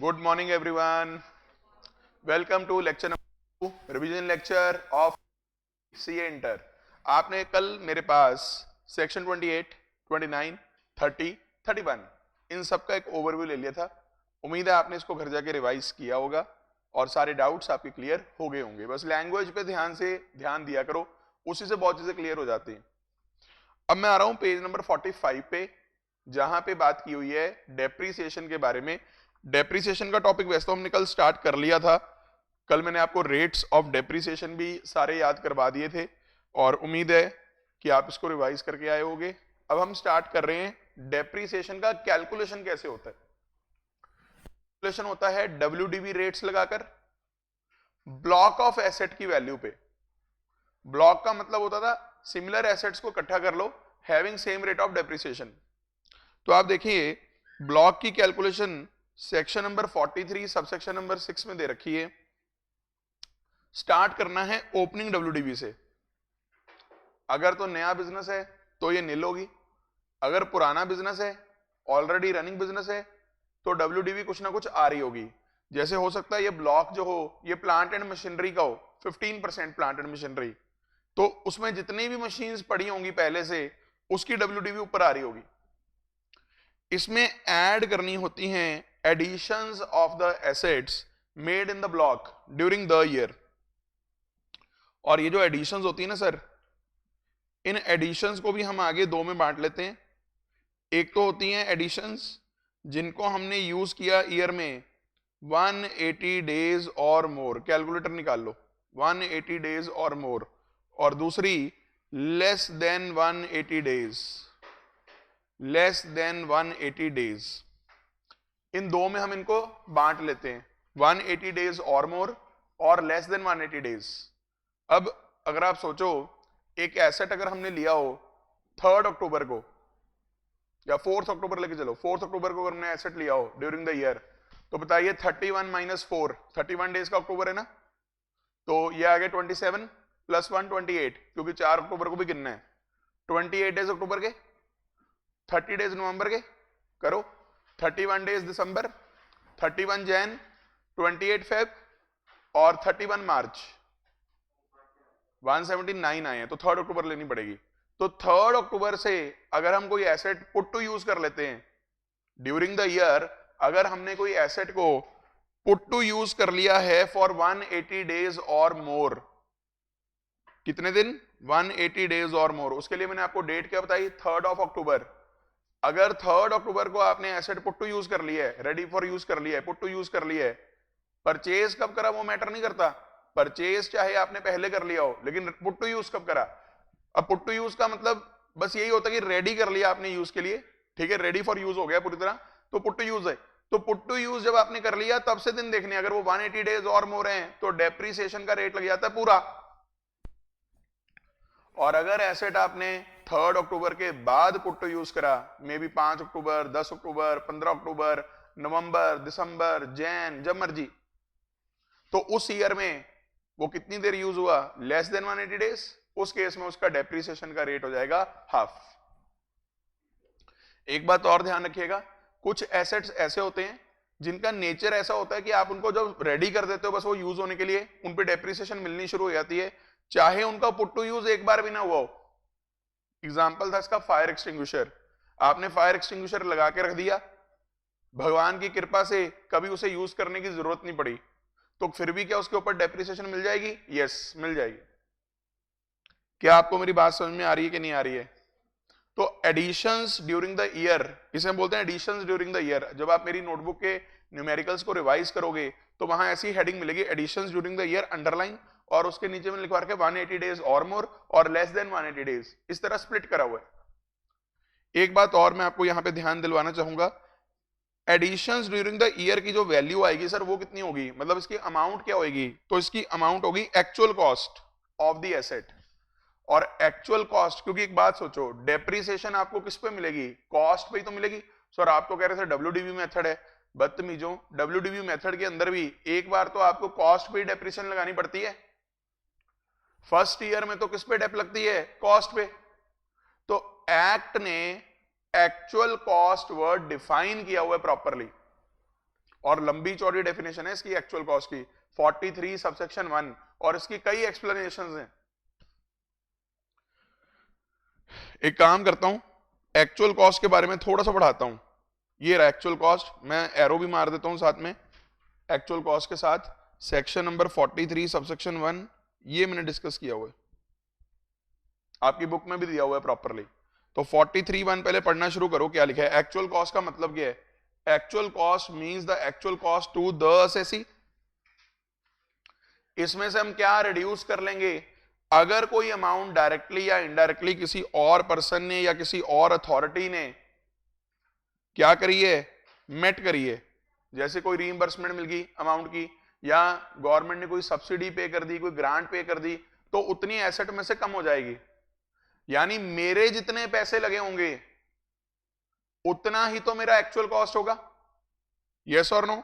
Good morning, everyone. Welcome to lecture number 2, revision lecture of CA Inter. आपने कल मेरे पास section 28, 29, 30, 31 इन सब का एक ओवरव्यू ले लिया था। उम्मीद है आपने इसको घर जाके रिवाइज किया होगा और सारे डाउट्स आपके क्लियर हो गए होंगे। बस लैंग्वेज पे ध्यान दिया करो, उसी से बहुत चीजें क्लियर हो जाती हैं। अब मैं आ रहा हूं पेज नंबर 45 पे, जहां पे बात की हुई है डेप्रीसिएशन के बारे में। डेप्रीसिएशन का टॉपिक वैसे तो हमने कल स्टार्ट कर लिया था। कल मैंने आपको रेट्स ऑफ डेप्रीसिएशन भी सारे याद करवा दिए थे और उम्मीद है कि आप इसको रिवाइज करके आए होंगे। अब हम स्टार्ट कर रहे हैं डेप्रीसिएशन का कैलकुलेशन कैसे होता है। कैलकुलेशन होता है WDV रेट्स लगाकर ब्लॉक ऑफ एसेट की वैल्यू पे। ब्लॉक का मतलब होता था सिमिलर एसेट्स को इकट्ठा कर लो having same rate of depreciation. तो आप देखिए ब्लॉक की calculation section number 43 subsection number 6 में दे रखी है। स्टार्ट करना है ओपनिंग WDV से। अगर तो नया बिजनेस है तो ये नील होगी, अगर पुराना बिजनेस है ऑलरेडी रनिंग बिजनेस है तो WDV कुछ ना कुछ आ रही होगी। जैसे हो सकता है ये ब्लॉक जो हो ये प्लांट एंड मशीनरी का हो, 15% प्लांट एंड मशीनरी, तो उसमें जितनी भी मशीन्स पड़ी होंगी पहले से उसकी WDV ऊपर आ रही होगी। इसमें ऐड करनी होती हैं additions of the assets made in the block during the year. और ये जो एडिशंस होती है ना सर, इन एडिशंस को भी हम आगे दो में बांट लेते हैं। एक तो होती हैं एडिशंस जिनको हमने यूज किया ईयर में 180 डेज और मोर, कैलकुलेटर निकाल लो, 180 डेज और मोर। और दूसरी less than 180 days, less than 180 days. इन दो में हम इनको बांट लेते हैं, 180 डेज और मोर और लेस देन 180 डेज। अब अगर आप सोचो एक एसेट अगर हमने लिया हो 3 अक्टूबर को या 4 अक्टूबर लेके चलो, 4 अक्टूबर को अगर हमने एसेट लिया हो ड्यूरिंग द ईयर, तो बताइए 31 - 4, 31 डेज का अक्टूबर है ना, तो ये आ गया 27 + 1 28, क्योंकि 4 अक्टूबर को भी गिनना है। 28 डेज अक्टूबर के, 30 डेज नवंबर के, करो 31 डेज दिसंबर, 31 जैन, 28 फेब और 31 मार्च, 179 आए हैं, तो 3 अक्टूबर लेनी पड़ेगी। तो 3 अक्टूबर से अगर हम कोई एसेट पुट टू यूज कर लेते हैं ड्यूरिंग द ईयर, अगर हमने कोई एसेट को पुट टू यूज कर लिया है फॉर 180 डेज और मोर, कितने दिन, 180 डेज और मोर, उसके लिए मैंने आपको डेट क्या बताई, 3 अक्टूबर। अगर 3 अक्टूबर को आपने एसेट पुट टू यूज कर लिया है, रेडी फॉर यूज कर लिया है, पुट टू यूज कर लिया है, परचेज कब करा वो मैटर नहीं करता। परचेज चाहे आपने पहले कर लिया हो, लेकिन पुट टू यूज कब करा। अब पुट टू यूज का मतलब बस यही होता है कि रेडी कर लिया आपने यूज के लिए, ठीक है, रेडी फॉर यूज हो गया पूरी तरह, तो पुट टू यूज है। तो पुट टू यूज जब आपने कर लिया तब से दिन देखने, अगर वो 180 डेज और मोर हैं तो डेप्रीसिएशन का रेट लग जाता है पूरा। और अगर एसेट आपने 3 अक्टूबर के बाद पुट टू यूज करा, मे बी 5 अक्टूबर, 10 अक्टूबर, 15 अक्टूबर, नवंबर, दिसंबर, जैन, जब मर्जी, तो उस ईयर में वो कितनी देर यूज हुआ, लेस देन 180 डेज, उस केस में उसका डेप्रीसिएशन का रेट हो जाएगा हाफ। एक बात और ध्यान रखिएगा, कुछ एसेट्स ऐसे होते हैं जिनका नेचर ऐसा होता है कि आप उनको जब रेडी कर देते हो बस वो यूज होने के लिए, उन पे डेप्रीसिएशन मिलनी शुरू हो जाती है, चाहे उनका पुट टू यूज एक बार भी ना हुआ हो। एग्जाम्पल था इसका फायर एक्सटिंग्विशर। आपने फायर एक्सटिंग्विशर लगा के रख दिया, भगवान की कृपा से कभी उसे यूज करने की जरूरत नहीं पड़ी, तो फिर भी क्या उसके ऊपर डेप्रीसिएशन मिल जाएगी, यस मिल जाएगी। क्या आपको मेरी बात समझ में आ रही है कि नहीं आ रही है। तो एडिशंस ड्यूरिंग द ईयर, इसे बोलते हैं एडिशंस ड्यूरिंग द ईयर। जब आप मेरी नोटबुक के न्यूमेरिकल्स को रिवाइज करोगे तो वहां ऐसी हेडिंग मिलेगी, additions during the year underline, और उसके नीचे में लिखवा रखा है 180 डेज और मोर और लेस देन 180 डेज, इस तरह स्प्लिट करा हुआ है। एक बात और मैं आपको यहां पे ध्यान दिलवाना चाहूंगा, एडिशंस ड्यूरिंग द ईयर की जो वैल्यू आएगी सर वो कितनी होगी, मतलब इसकी अमाउंट क्या होगी, तो इसकी अमाउंट होगी actual cost of the asset. और एक्चुअल कॉस्ट, क्योंकि एक बात सोचो, डेप्रीसिएशन आपको किस पे मिलेगी, कॉस्ट पे ही तो मिलेगी। सर आप तो कह रहे थे WDV मेथड है, बदतमीजों, WDV मेथड के अंदर भी एक बार तो आपको कॉस्ट पे ही डेप्रीसिएशन लगानी पड़ती है। फर्स्ट ईयर में तो किस पे डेप लगती है, कॉस्ट पे। तो एक्ट ने एक्चुअल कॉस्ट वर्ड डिफाइन किया हुआ है प्रॉपरली। और लंबी चौड़ी डेफिनेशन है इसकी एक्चुअल कॉस्ट की, 43 सबसेक्शन 1, और इसकी कई एक्सप्लेनेशंस हैं। एक काम करता हूं, एक्चुअल कॉस्ट के बारे में थोड़ा सा पढ़ाता हूं। ये रहा एक्चुअल कॉस्ट, मैं एरो भी मार देता हूं साथ में एक्चुअल कॉस्ट के साथ। सेक्शन नंबर 43 सबसेक्शन 1, ये मैंने डिस्कस किया हुआ है, आपकी बुक में भी दिया हुआ है प्रॉपरली। तो 43(1) पहले पढ़ना शुरू करो, क्या लिखा है। एक्चुअल कॉस्ट का मतलब क्या है? Actual cost means the actual cost to the assessee. इसमें से हम क्या रिड्यूस कर लेंगे? अगर कोई अमाउंट डायरेक्टली या इनडायरेक्टली किसी और पर्सन ने या किसी और अथॉरिटी ने क्या करी है, मेट करी है, जैसे कोई रीइंबर्समेंट मिल गई अमाउंट की, या गवर्नमेंट ने कोई सब्सिडी पे कर दी, कोई ग्रांट पे कर दी, तो उतनी एसेट में से कम हो जाएगी। यानी मेरे जितने पैसे लगे होंगे उतना ही तो मेरा एक्चुअल कॉस्ट होगा, यस और नो।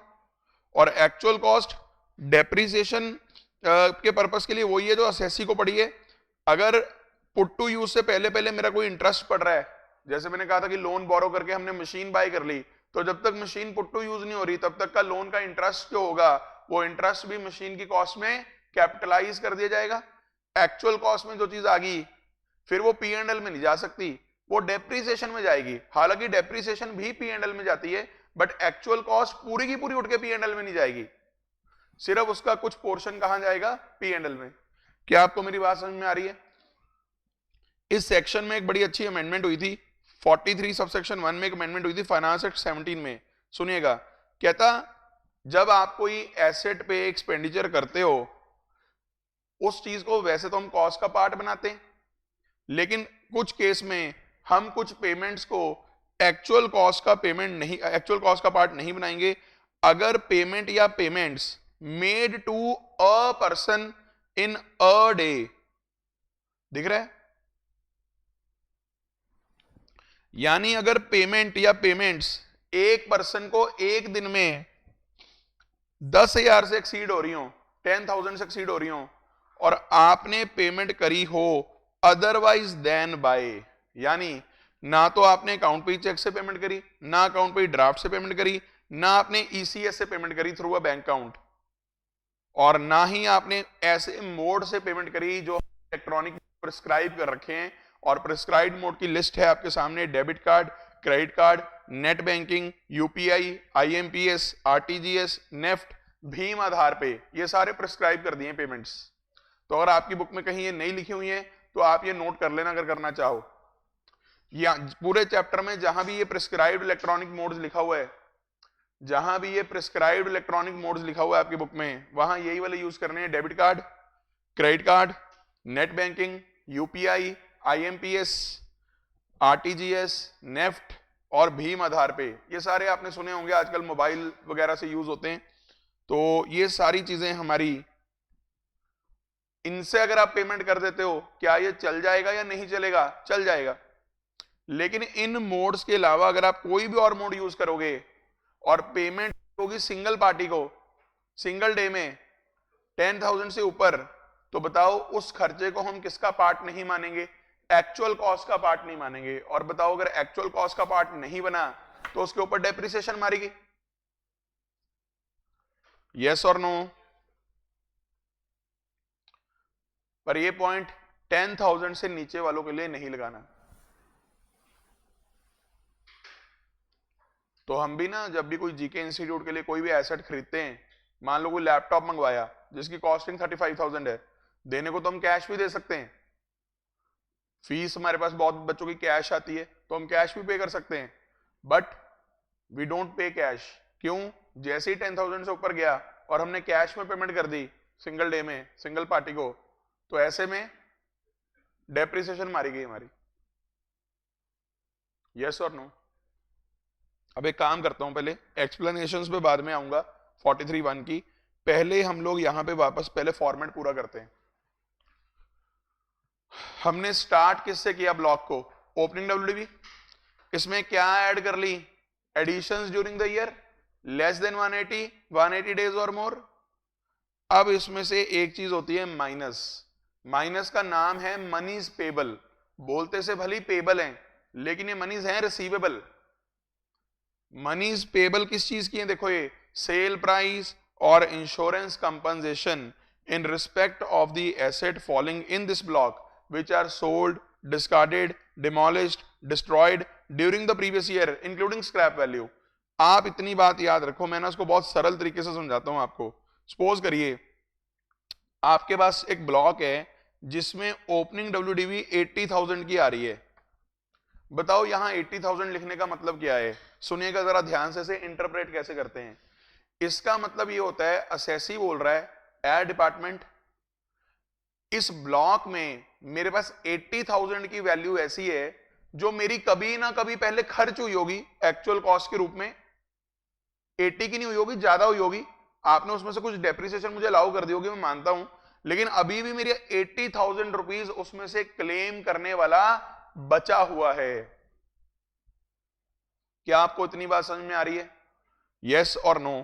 और एक्चुअल कॉस्ट डेप्रिसिएशन के पर्पस के लिए वही है जो असेसी को पड़ी है। अगर पुट टू यूज से पहले पहले मेरा कोई इंटरेस्ट पड़ रहा है, जैसे मैंने कहा था कि लोन बोरो करके हमने मशीन बाय कर ली, तो जब तक मशीन पुट टू यूज नहीं हो रही तब तक का लोन का इंटरेस्ट जो होगा वो इंटरेस्ट भी मशीन की कॉस्ट में कैपिटलाइज कर दिया जाएगा। एक्चुअल कॉस्ट में जो चीज आ गई फिर वो पी एंड एल में नहीं जा सकती, वो डेप्रिसिएशन में जाएगी। हालांकि डेप्रिसिएशन भी पी एंड एल में जाती है, बट एक्चुअल कॉस्ट पूरी की पूरी उठ के पी एंड एल में नहीं जाएगी, सिर्फ उसका कुछ पोर्शन कहां जाएगा, पी एंड एल में। क्या आपको मेरी बात समझ में आ रही है? इस सेक्शन में एक बड़ी अच्छी अमेंडमेंट हुई थी, 43 सबसेक्शन 1 में एक अमेंडमेंट हुई थी फाइनेंस एक्ट 17 में। सुनिएगा, कहता जब आप कोई एसेट पे एक्सपेंडिचर करते हो उस चीज को वैसे तो हम कॉस्ट का पार्ट बनाते हैं, लेकिन कुछ केस में हम कुछ पेमेंट्स को एक्चुअल कॉस्ट का पेमेंट नहीं, एक्चुअल कॉस्ट का पार्ट नहीं बनाएंगे अगर पेमेंट या payments made to a person in a day, दिख रहा है? यानी अगर पेमेंट या पेमेंट्स एक पर्सन को एक दिन में 10,000 से एक्सीड हो रही हो, 10,000 से एक्सीड हो रही हो, और आपने पेमेंट करी हो अदरवाइज देन बाय, यानी ना तो आपने अकाउंट पे चेक से पेमेंट करी, ना अकाउंट पे ड्राफ्ट से पेमेंट करी, ना आपने ईसीएस से पेमेंट करी थ्रू अ बैंक अकाउंट, और ना ही आपने ऐसे मोड से पेमेंट करी जो इलेक्ट्रॉनिक प्रिस्क्राइब कर रखे हैं। और प्रिस्क्राइब्ड मोड की लिस्ट है आपके सामने, debit card, credit card, net banking, UPI, IMPS, RTGS, NEFT, भीम आधार पे, ये सारे प्रिस्क्राइब कर दिए पेमेंट्स। तो अगर आपकी बुक में कहीं ये नहीं लिखी हुई है तो आप ये नोट कर लेना अगर करना चाहो। या पूरे चैप्टर में जहां भी ये प्रिस्क्राइब्ड इलेक्ट्रॉनिक मोड्स लिखा हुआ है, जहां भी ये प्रिस्क्राइब्ड इलेक्ट्रॉनिक मोड्स लिखा हुआ है आपकी बुक में, वहां यही वाले यूज करने हैं, debit card, credit card, net banking, UPI, IMPS, RTGS, NEFT और भीम आधार पे। ये सारे आपने सुने होंगे, आजकल मोबाइल वगैरह से यूज होते हैं। तो ये सारी चीजें हमारी, इनसे अगर आप पेमेंट कर देते हो, क्या ये चल जाएगा या नहीं चलेगा? चल जाएगा। लेकिन इन मोड्स के अलावा अगर आप कोई भी और मोड यूज करोगे और पेमेंट होगी सिंगल पार्टी को सिंगल डे में 10,000 से ऊपर, तो बताओ उस खर्चे को हम किसका पार्ट नहीं मानेंगे? एक्चुअल कॉस्ट का पार्ट नहीं मानेंगे। और बताओ अगर एक्चुअल कॉस्ट का पार्ट नहीं बना तो उसके ऊपर डेप्रिसिएशन मारेगी, यस और नो? पर ये पॉइंट 10,000 से नीचे वालों के लिए नहीं लगाना। तो हम भी ना जब भी कोई जीके इंस्टीट्यूट के लिए कोई भी एसेट खरीदते हैं, मान लो कोई लैपटॉप मंगवाया जिसकी कॉस्टिंग 35,000 है, देने को तो हम कैश भी दे सकते हैं, फीस हमारे पास बहुत बच्चों की कैश आती है तो हम कैश भी पे कर सकते हैं, but we don't pay cash. क्यों? जैसे ही 10,000 से ऊपर गया और हमने कैश में पेमेंट कर दी सिंगल डे में सिंगल पार्टी को, तो ऐसे में डेप्रिसिएशन मारी गई हमारी, यस और नो? अब एक काम करता हूं, पहले एक्सप्लेनेशंस पे बाद में आऊंगा 43(1) की, पहले हम लोग यहां पे वापस पहले फॉर्मेट पूरा करते हैं। हमने स्टार्ट किससे किया ब्लॉक को? Opening WDV. इसमें क्या ऐड कर ली? Additions during the year less than 180 days और मोर। अब इसमें से एक चीज होती है माइनस। माइनस का नाम है मनीज पेबल। बोलते से भली पेबल हैं, लेकिन ये मनीज हैं रिसीवेबल। मनीज पेबल किस चीज की है? देखो, ये सेल प्राइस और insurance compensation in respect of the asset falling in this block which are sold, discarded, demolished, destroyed during the previous year including scrap value। आप इतनी बात याद रखो, मैं ना उसको बहुत सरल तरीके से समझाता हूं आपको। सपोज करिए आपके पास एक ब्लॉक है जिसमें ओपनिंग WDV 80,000 की आ रही है। बताओ यहां 80,000 लिखने का मतलब क्या है? सुनिएगा जरा ध्यान से, इसे इंटरप्रेट कैसे करते हैं। इसका मतलब ये होता है, असेसी बोल रहा है एयर डिपार्टमेंट, इस ब्लॉक में मेरे पास 80,000 की वैल्यू ऐसी है जो मेरी कभी ना कभी पहले खर्च हुई होगी एक्चुअल कॉस्ट के रूप में। 80 की नहीं हुई होगी, ज्यादा हुई होगी, आपने उसमें से कुछ डेप्रिसिएशन मुझे अलाउ कर दी होगी, मैं मानता हूं, लेकिन अभी भी मेरी 80,000 रुपीज उसमें से क्लेम करने वाला बचा हुआ है। क्या आपको इतनी बात समझ में आ रही है? यस और नो?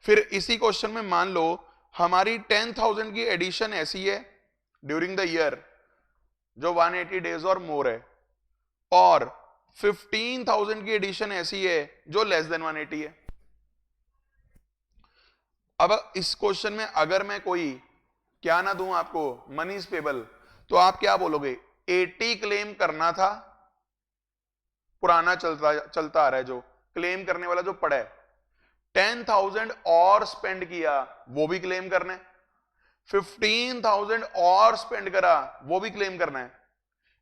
फिर इसी क्वेश्चन में मान लो हमारी 10,000 की एडिशन ऐसी है ड्यूरिंग द ईयर जो 180 डेज और मोर है, और 15,000 की एडिशन ऐसी है जो लेस देन 180 है। अब इस क्वेश्चन में अगर मैं कोई क्या ना दूं आपको, मनीज पेबल, तो आप क्या बोलोगे? 80 क्लेम करना था, पुराना चलता आ रहा है जो क्लेम करने वाला जो पड़ा है, 10,000 और स्पेंड किया वो भी क्लेम करना है, 15,000 और स्पेंड करा वो भी क्लेम करना है,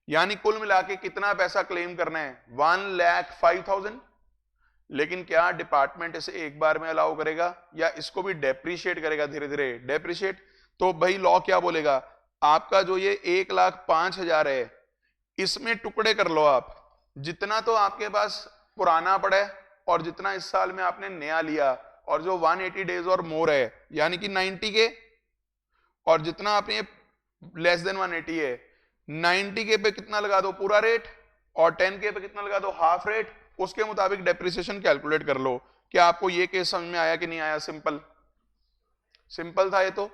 यानी कुल मिला के कितना पैसा क्लेम करना है? 1,05,000। लेकिन क्या डिपार्टमेंट इसे एक बार में अलाउ करेगा या इसको भी डेप्रिशिएट करेगा धीरे धीरे? डेप्रिशिएट। तो भाई लॉ क्या बोलेगा? आपका जो ये 1,05,000 है इसमें टुकड़े कर लो आप, जितना तो आपके पास पुराना पड़ा है और जितना इस साल में आपने नया लिया, और जो 180 डेज और मोर है यानी कि 90 के, और जितना आपने लेस देन 180 है, 90 के पे कितना लगा दो? पूरा रेट, और 10 के पे कितना लगा दो? Half rate. उसके मुताबिक डेप्रिसिएशन कैलकुलेट कर लो। क्या आपको ये केस समझ में आया कि नहीं आया? सिंपल सिंपल था ये तो।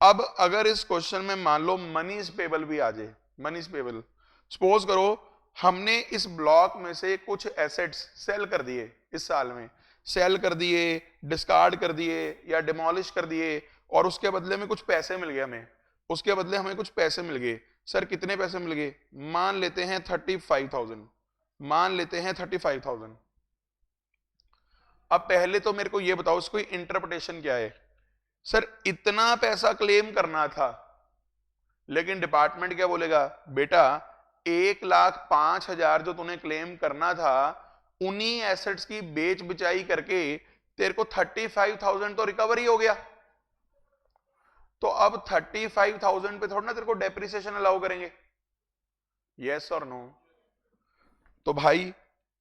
अब अगर इस क्वेश्चन में मान लो मनीज पेबल भी आ जाए, मनीज पेबल, सपोज करो हमने इस ब्लॉक में से कुछ एसेट्स सेल कर दिए इस साल में, सेल कर दिए, डिस्कार्ड कर दिए या डिमोलिश कर दिए, और उसके बदले में कुछ पैसे मिल गए हमें, उसके बदले हमें कुछ पैसे मिल गए। सर कितने पैसे मिल गए? मान लेते हैं 35,000, मान लेते हैं 35,000। अब पहले तो मेरे को यह बताओ इसको इंटरप्रिटेशन क्या है? सर इतना पैसा क्लेम करना था, लेकिन डिपार्टमेंट क्या बोलेगा? बेटा 1,05,000 जो तूने क्लेम करना था, उन्हीं एसेट्स की बेच बिचाई करके तेरे को 35,000 तो रिकवर ही हो गया। तो अब 35,000 पे थोड़ा ना तेरे को डेप्रिसिएशन अलाउ करेंगे। यस और नो? तो भाई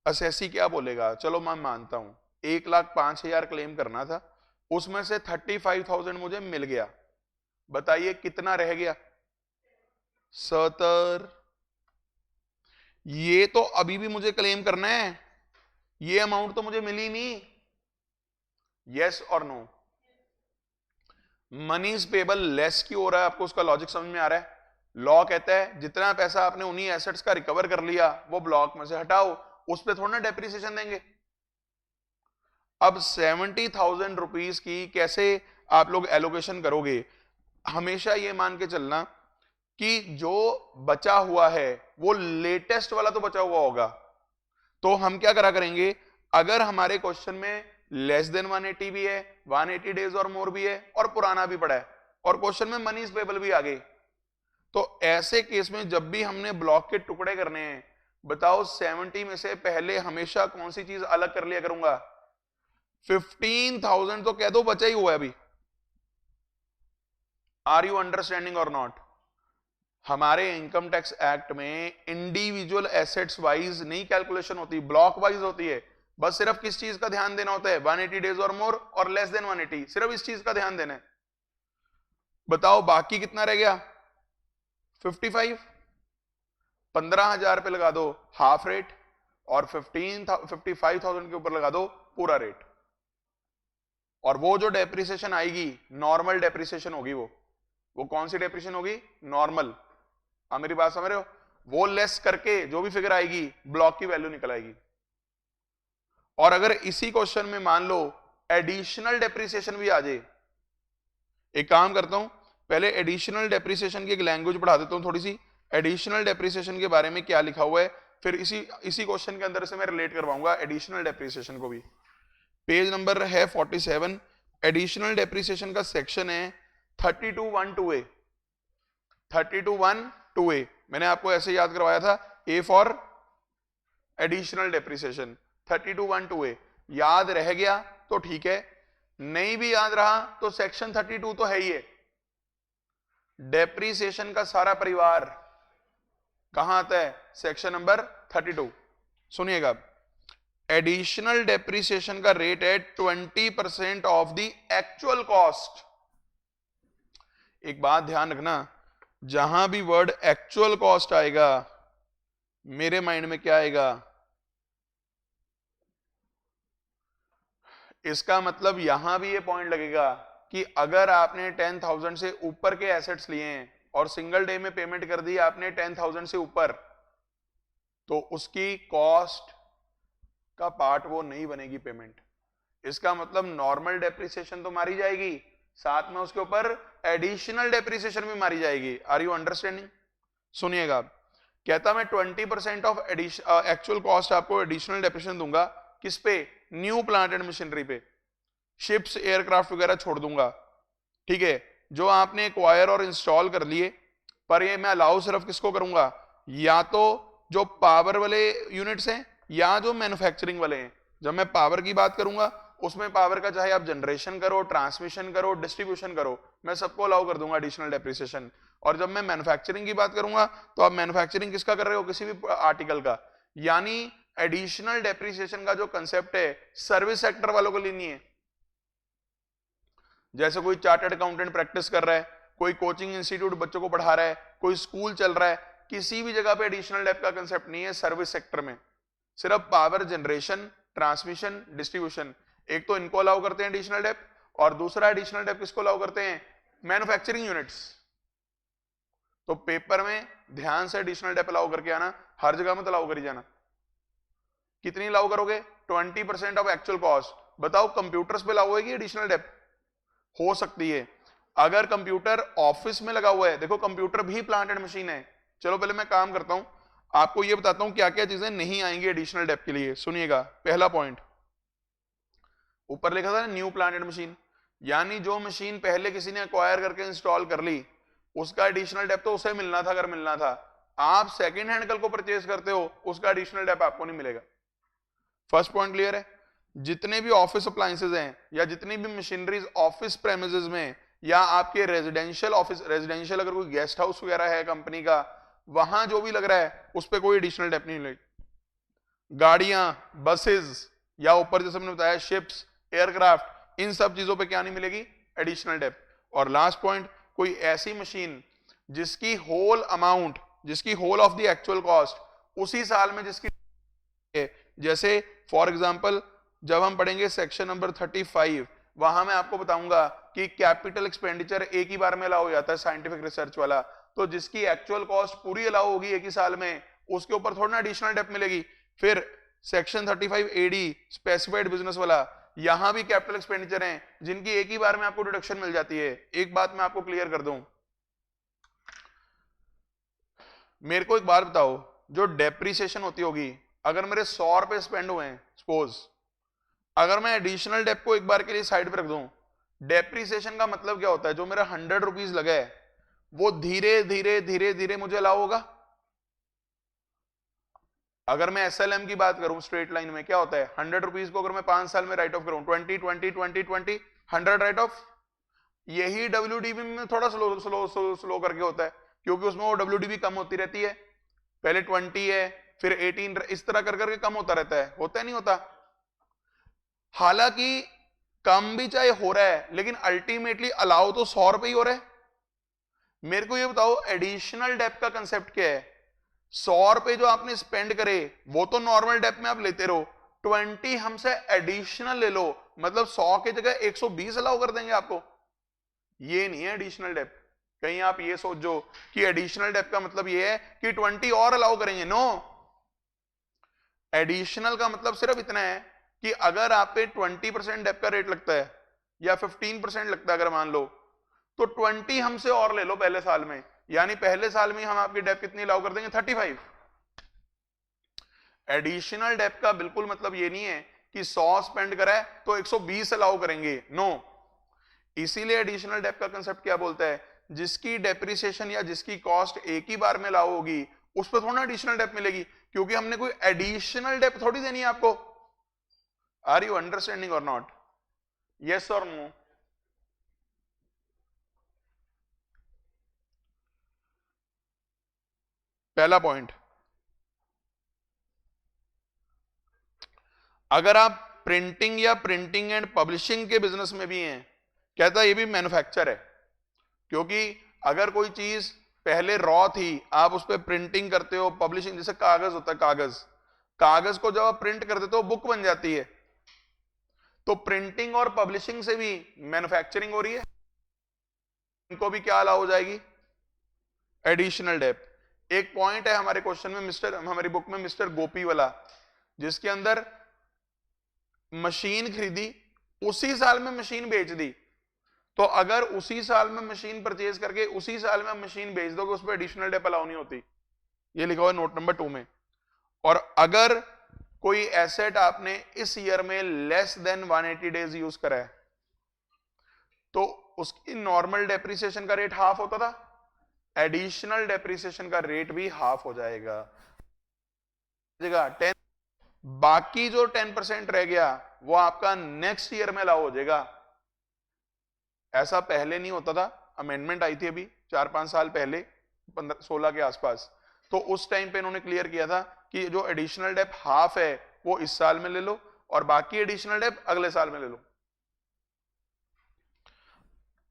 असेसी क्या बोलेगा? चलो मैं मानता हूं 1,05,000 क्लेम करना था, उसमें से 35,000 मुझे मिल गया, बताइए कितना रह गया? 70। ये तो अभी भी मुझे क्लेम करना है, ये अमाउंट तो मुझे मिली नहीं। यस और नो? मनीज पेबल लेस क्यों हो रहा है? आपको उसका लॉजिक समझ में आ रहा है? लॉ कहता है जितना पैसा आपने उन्हीं एसेट्स का रिकवर कर लिया वो ब्लॉक में से हटाओ, उस पर थोड़ा ना डेप्रिसिएशन देंगे। अब 70,000 रुपीज की कैसे आप लोग एलोकेशन करोगे? हमेशा ये मान के चलना कि जो बचा हुआ है वो लेटेस्ट वाला तो बचा हुआ होगा। तो हम क्या करा करेंगे, अगर हमारे क्वेश्चन में लेस देन 180 भी है, 180 डेज और मोर भी है, और पुराना भी पड़ा है, और क्वेश्चन में मनीज पेबल भी आ गई, तो ऐसे केस में जब भी हमने ब्लॉक के टुकड़े करने हैं, बताओ 70 में से पहले हमेशा कौन सी चीज अलग कर लिया करूंगा? 15,000 तो कह दो बचा ही हुआ है अभी। आर यू अंडरस्टैंडिंग और नॉट? हमारे इनकम टैक्स एक्ट में इंडिविजुअल एसेट्स वाइज नहीं कैलकुलेशन होती, ब्लॉक वाइज होती है। बस सिर्फ किस चीज का ध्यान देना होता है? 180 डेज और मोर और लेस देन 180, सिर्फ इस चीज का ध्यान देना है। बताओ बाकी कितना रह गया? 55। 15,000 पे लगा दो हाफ रेट, और 55,000 के ऊपर लगा दो पूरा रेट, और वो जो डेप्रिसिएशन आएगी नॉर्मल डेप्रिसिएशन होगी। वो कौन सी डेप्रिसिएशन होगी? नॉर्मल। आप मेरी बात समझ रहे हो? वो लेस करके जो भी फिगर आएगी ब्लॉक की वैल्यू निकल आएगी। और अगर इसी क्वेश्चन में मान लो एडिशनल डेप्रिसिएशन भी आ जाए, एक काम करता हूं पहले एडिशनल डेप्रिसिएशन की एक लैंग्वेज पढ़ा देता हूं थोड़ी सी, एडिशनल डेप्रिसिएशन के बारे में क्या लिखा हुआ है, फिर इसी क्वेश्चन के अंदर से मैं रिलेट करवाऊंगा एडिशनल डेप्रिसिएशन को भी। पेज नंबर है 47, एडिशनल डेप्रिसिएशन का सेक्शन है 32(1)(2)(a), 32(1)(2)(a। मैंने आपको ऐसे याद करवाया था, A for additional depreciation 32(1)(2)(a। याद रह गया तो ठीक है, नहीं भी याद रहा तो सेक्शन 32 तो है ही है। डेप्रिसिएशन का सारा परिवार कहां आता है, सेक्शन नंबर 32। सुनिएगा, एडिशनल डेप्रिसिएशन का रेट है 20% ऑफ द एक्चुअल कॉस्ट। एक बात ध्यान रखना, जहां भी वर्ड एक्चुअल कॉस्ट आएगा मेरे माइंड में क्या आएगा, इसका मतलब यहां भी ये पॉइंट लगेगा कि अगर आपने 10,000 से ऊपर के एसेट्स लिए हैं और सिंगल डे में पेमेंट कर दी आपने 10,000 से ऊपर, तो उसकी कॉस्ट का पार्ट वो नहीं बनेगी पेमेंट। इसका मतलब नॉर्मल डेप्रिसिएशन तो मारी जाएगी, साथ में उसके ऊपर एडिशनल डेप्रिसिएशन भी मारी जाएगी। Are you understanding? सुनिएगा, कहता मैं 20% ऑफ एक्चुअल कॉस्ट आपको एडिशनल डेप्रिसिएशन दूंगा, किस पे, न्यू प्लांट एंड मशीनरी पे, शिप्स एयरक्राफ्ट वगैरह छोड़ दूंगा, ठीक है, जो आपने एक्वायर और इंस्टॉल कर लिए। पर ये मैं अलाउ सिर्फ किसको करूंगा, या तो जो पावर वाले यूनिट्स हैं या जो मैन्युफैक्चरिंग वाले हैं। जब मैं पावर की बात करूंगा उसमें पावर का चाहे आप जनरेशन करो, ट्रांसमिशन करो, डिस्ट्रीब्यूशन करो, मैं सबको अलाउ कर दूंगा एडिशनल डेप्रिसिएशन। और जब मैं मैन्युफैक्चरिंग की बात करूंगा तो आप मैन्युफैक्चरिंग किसका कर रहे हो, किसी भी आर्टिकल का। यानी एडिशनल डेप्रिसिएशन का जो कंसेप्ट है सर्विस सेक्टर वालों को लेनी है। जैसे कोई चार्टर्ड अकाउंटेंट प्रैक्टिस कर रहा है, कोई कोचिंग इंस्टीट्यूट बच्चों को पढ़ा रहा है, कोई स्कूल चल रहा है, किसी भी जगह पे एडिशनल डेप का कंसेप्ट नहीं है। सर्विस सेक्टर में सिर्फ पावर जनरेशन, ट्रांसमिशन, डिस्ट्रीब्यूशन, एक तो इनको अलाउ करते हैं एडिशनल डेप, और दूसरा एडिशनल डेप किसको अलाउ करते हैं, मैन्युफैक्चरिंग यूनिट्स। तो पेपर में ध्यान से एडिशनल डेप अलाउ करके आना, हर जगह मत अलाउ करी जाना। कितनी अलाउ करोगे, 20% ऑफ एक्चुअल कॉस्ट। बताओ कंप्यूटर्स पे अलाउ होगी एडिशनल डेप? हो सकती है। अगर कंप्यूटर ऑफिस में लगा हुआ है, देखो कंप्यूटर भी प्लांट एंड मशीन है। चलो पहले मैं काम करता हूं, आपको ये बताता हूं क्या क्या चीजें नहीं आएंगी एडिशनल डेप के लिए। सुनिएगा, पहला पॉइंट, ऊपर लिखा था ना न्यू प्लांट एंड मशीन, यानी जो मशीन पहले किसी ने एक्वायर करके इंस्टॉल कर ली उसका एडिशनल डेप तो उसे मिलना था, अगर मिलना था। आप सेकंड हैंड कल को परचेज करते हो उसका एडिशनल डेप आपको नहीं मिलेगा। फर्स्ट पॉइंट क्लियर है? जितने भी ऑफिस अप्लायंसेज हैं या जितनी भी मशीनरीज ऑफिस प्रेमिसेस में या आपके रेजिडेंशियल ऑफिस, रेजिडेंशियल अगर कोई गेस्ट हाउस वगैरह है कंपनी का, वहां जो भी लग रहा है उस पर कोई एडिशनल डेप नहीं मिलेगी। गाड़ियां, बसेस या ऊपर जैसे हमने बताया शिप्स, एयरक्राफ्ट, इन सब चीजों पे क्या नहीं मिलेगी, एडिशनल डेप। और लास्ट पॉइंट, कोई ऐसी मशीन जिसकी होल अमाउंट, जिसकी whole of the actual cost उसी साल में जिसकी, जैसे फॉर एग्जांपल जब हम पढ़ेंगे सेक्शन नंबर 35, वहां मैं आपको बताऊंगा कि कैपिटल एक्सपेंडिचर एक ही बार में अलाउ हो जाता है, साइंटिफिक रिसर्च वाला। तो जिसकी एक्चुअल कॉस्ट पूरी अलाउ होगी एक ही साल में, उसके ऊपर थोड़ा ना एडिशनल डेप मिलेगी। फिर सेक्शन 35 AD स्पेसिफाइड बिजनेस वाला, यहां भी कैपिटल एक्सपेंडिचर हैं जिनकी एक ही बार में आपको डिडक्शन मिल जाती है। एक बात मैं आपको क्लियर कर दूं, मेरे को एक बात बताओ, जो डेप्रिसिएशन होती होगी, अगर मेरे 100 रुपए स्पेंड हुए हैं सपोज, अगर मैं एडिशनल डेप को एक बार के लिए साइड पे रख दूं, डेप्रिसिएशन का मतलब क्या होता है, जो मेरा 100 रुपीज लगा है वो धीरे धीरे धीरे धीरे मुझे अलाउ होगा। अगर मैं SLM की बात करूं, स्ट्रेट लाइन में क्या होता है, 100 रुपीज को अगर मैं 5 साल में राइट ऑफ करूं, 20 20 20 20 100 राइट ऑफ। यही WDV में थोड़ा स्लो स्लो स्लो स्लो करके होता है, क्योंकि उसमें वो WDV कम होती रहती है, पहले 20 है फिर 18, इस तरह कर करके कम होता रहता है, होता है नहीं होता। हालांकि कम भी चाहे हो रहा है लेकिन अल्टीमेटली अलाउ तो 100 रुपए ही हो रहा है। मेरे को ये बताओ एडिशनल डेप का कंसेप्ट क्या है, 100 रुपए जो आपने स्पेंड करे वो तो नॉर्मल डेप में आप लेते रहो, 20 हमसे एडिशनल ले लो, मतलब 100 की जगह 120 अलाउ कर देंगे आपको। ये नहीं है एडिशनल डेप। कहीं आप ये सोचो कि एडिशनल डेप का मतलब ये है कि 20 और अलाउ करेंगे, नो। एडिशनल का मतलब सिर्फ इतना है कि अगर आप पे 20% डेप का रेट लगता है या 15% लगता है, अगर मान लो, तो 20 हमसे और ले लो पहले साल में, यानी पहले साल में हम आपकी डेप कितनी अलाउ कर देंगे, 35। एडिशनल डेप का बिल्कुल मतलब ये नहीं है कि 100 स्पेंड करा है तो 120 अलाउ करेंगे, नो। इसीलिए एडिशनल डेप का कंसेप्ट क्या बोलता है, जिसकी डेप्रिसिएशन या जिसकी कॉस्ट एक ही बार में अलाउ होगी उस पर थोड़ा एडिशनल डेप मिलेगी, क्योंकि हमने कोई एडिशनल डेप थोड़ी देनी है आपको। आर यू अंडरस्टैंडिंग और नॉट, यस और नो? पहला पॉइंट, अगर आप प्रिंटिंग या प्रिंटिंग एंड पब्लिशिंग के बिजनेस में भी हैं, कहता है ये भी मैन्युफैक्चर है, क्योंकि अगर कोई चीज पहले रॉ थी, आप उस पर प्रिंटिंग करते हो, पब्लिशिंग, जैसे कागज होता है, कागज, कागज को जब आप प्रिंट कर देते हो बुक बन जाती है, तो प्रिंटिंग और पब्लिशिंग से भी मैन्युफैक्चरिंग हो रही है, इनको भी क्या अलाउ हो जाएगी, एडिशनल डेप। एक पॉइंट है हमारे क्वेश्चन में, हमारी बुक में मिस्टर गोपी वाला, जिसके अंदर मशीन खरीदी, उसी साल में मशीन बेच दी, तो अगर उसी साल में मशीन परचेज करके उसी साल में मशीन बेच दोगे, उस पर एडिशनल डेप अलाउ नहीं होती, ये लिखा हुआ है नोट नंबर 2 में। और अगर कोई एसेट आपने इस ईयर में लेस देन 180 डेज यूज करा है, तो उसकी नॉर्मल डेप्रिसिएशन का रेट हाफ होता था, एडिशनल डेप्रिसिएशन का रेट भी हाफ हो जाएगा, 10। बाकी जो 10% रह गया वो आपका नेक्स्ट ईयर में अलाउ हो जाएगा। ऐसा पहले नहीं होता था, अमेंडमेंट आई थी अभी 4-5 साल पहले, 15-16 के आसपास, तो उस टाइम पे इन्होंने क्लियर किया था कि जो एडिशनल डेप हाफ है वो इस साल में ले लो और बाकी एडिशनल डेप अगले साल में ले लो।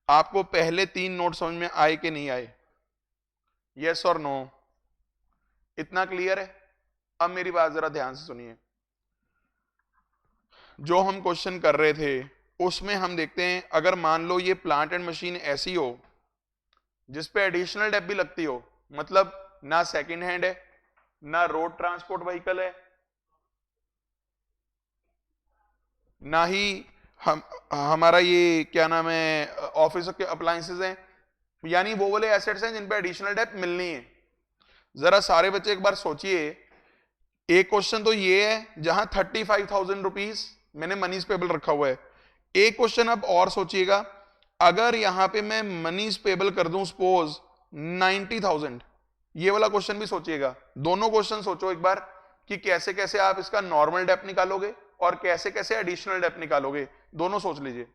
आपको पहले 3 नोट समझ में आए कि नहीं आए, यस और नो? इतना क्लियर है? अब मेरी बात जरा ध्यान से सुनिए, जो हम क्वेश्चन कर रहे थे उसमें हम देखते हैं, अगर मान लो ये प्लांट एंड मशीन ऐसी हो जिसपे एडिशनल डेप भी लगती हो, मतलब ना सेकंड हैंड है, ना रोड ट्रांसपोर्ट व्हीकल है, ना ही हमारा ये क्या नाम है ऑफिस के अप्लायंसेस हैं, यानी वो वाले एसेट्स हैं जिन पे एडिशनल डेप मिलनी है। जरा सारे बच्चे एक बार सोचिए, एक क्वेश्चन तो ये है जहां 35,000 रुपीज मैंने मनीज पेबल रखा हुआ है, एक क्वेश्चन अब और सोचिएगा, अगर यहां पे मैं मनीज पेबल कर दूं सपोज 90,000, ये वाला क्वेश्चन भी सोचिएगा। दोनों क्वेश्चन सोचो एक बार कि कैसे कैसे आप इसका नॉर्मल डेप निकालोगे और कैसे कैसे एडिशनल डेप निकालोगे, दोनों सोच लीजिए।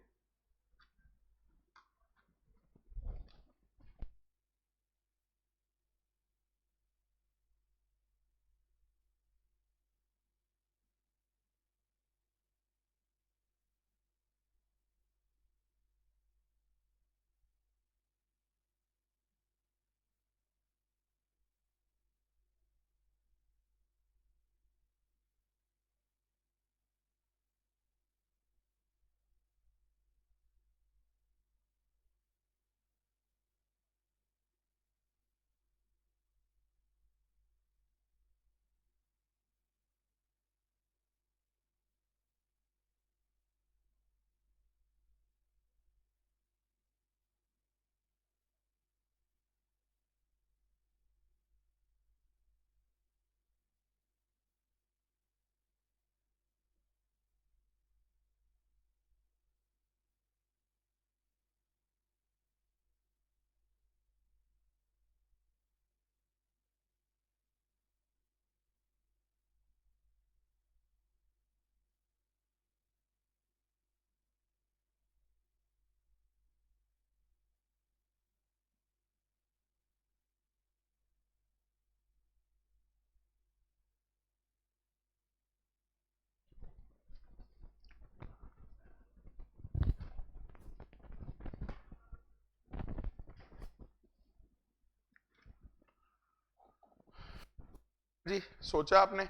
जी सोचा आपने?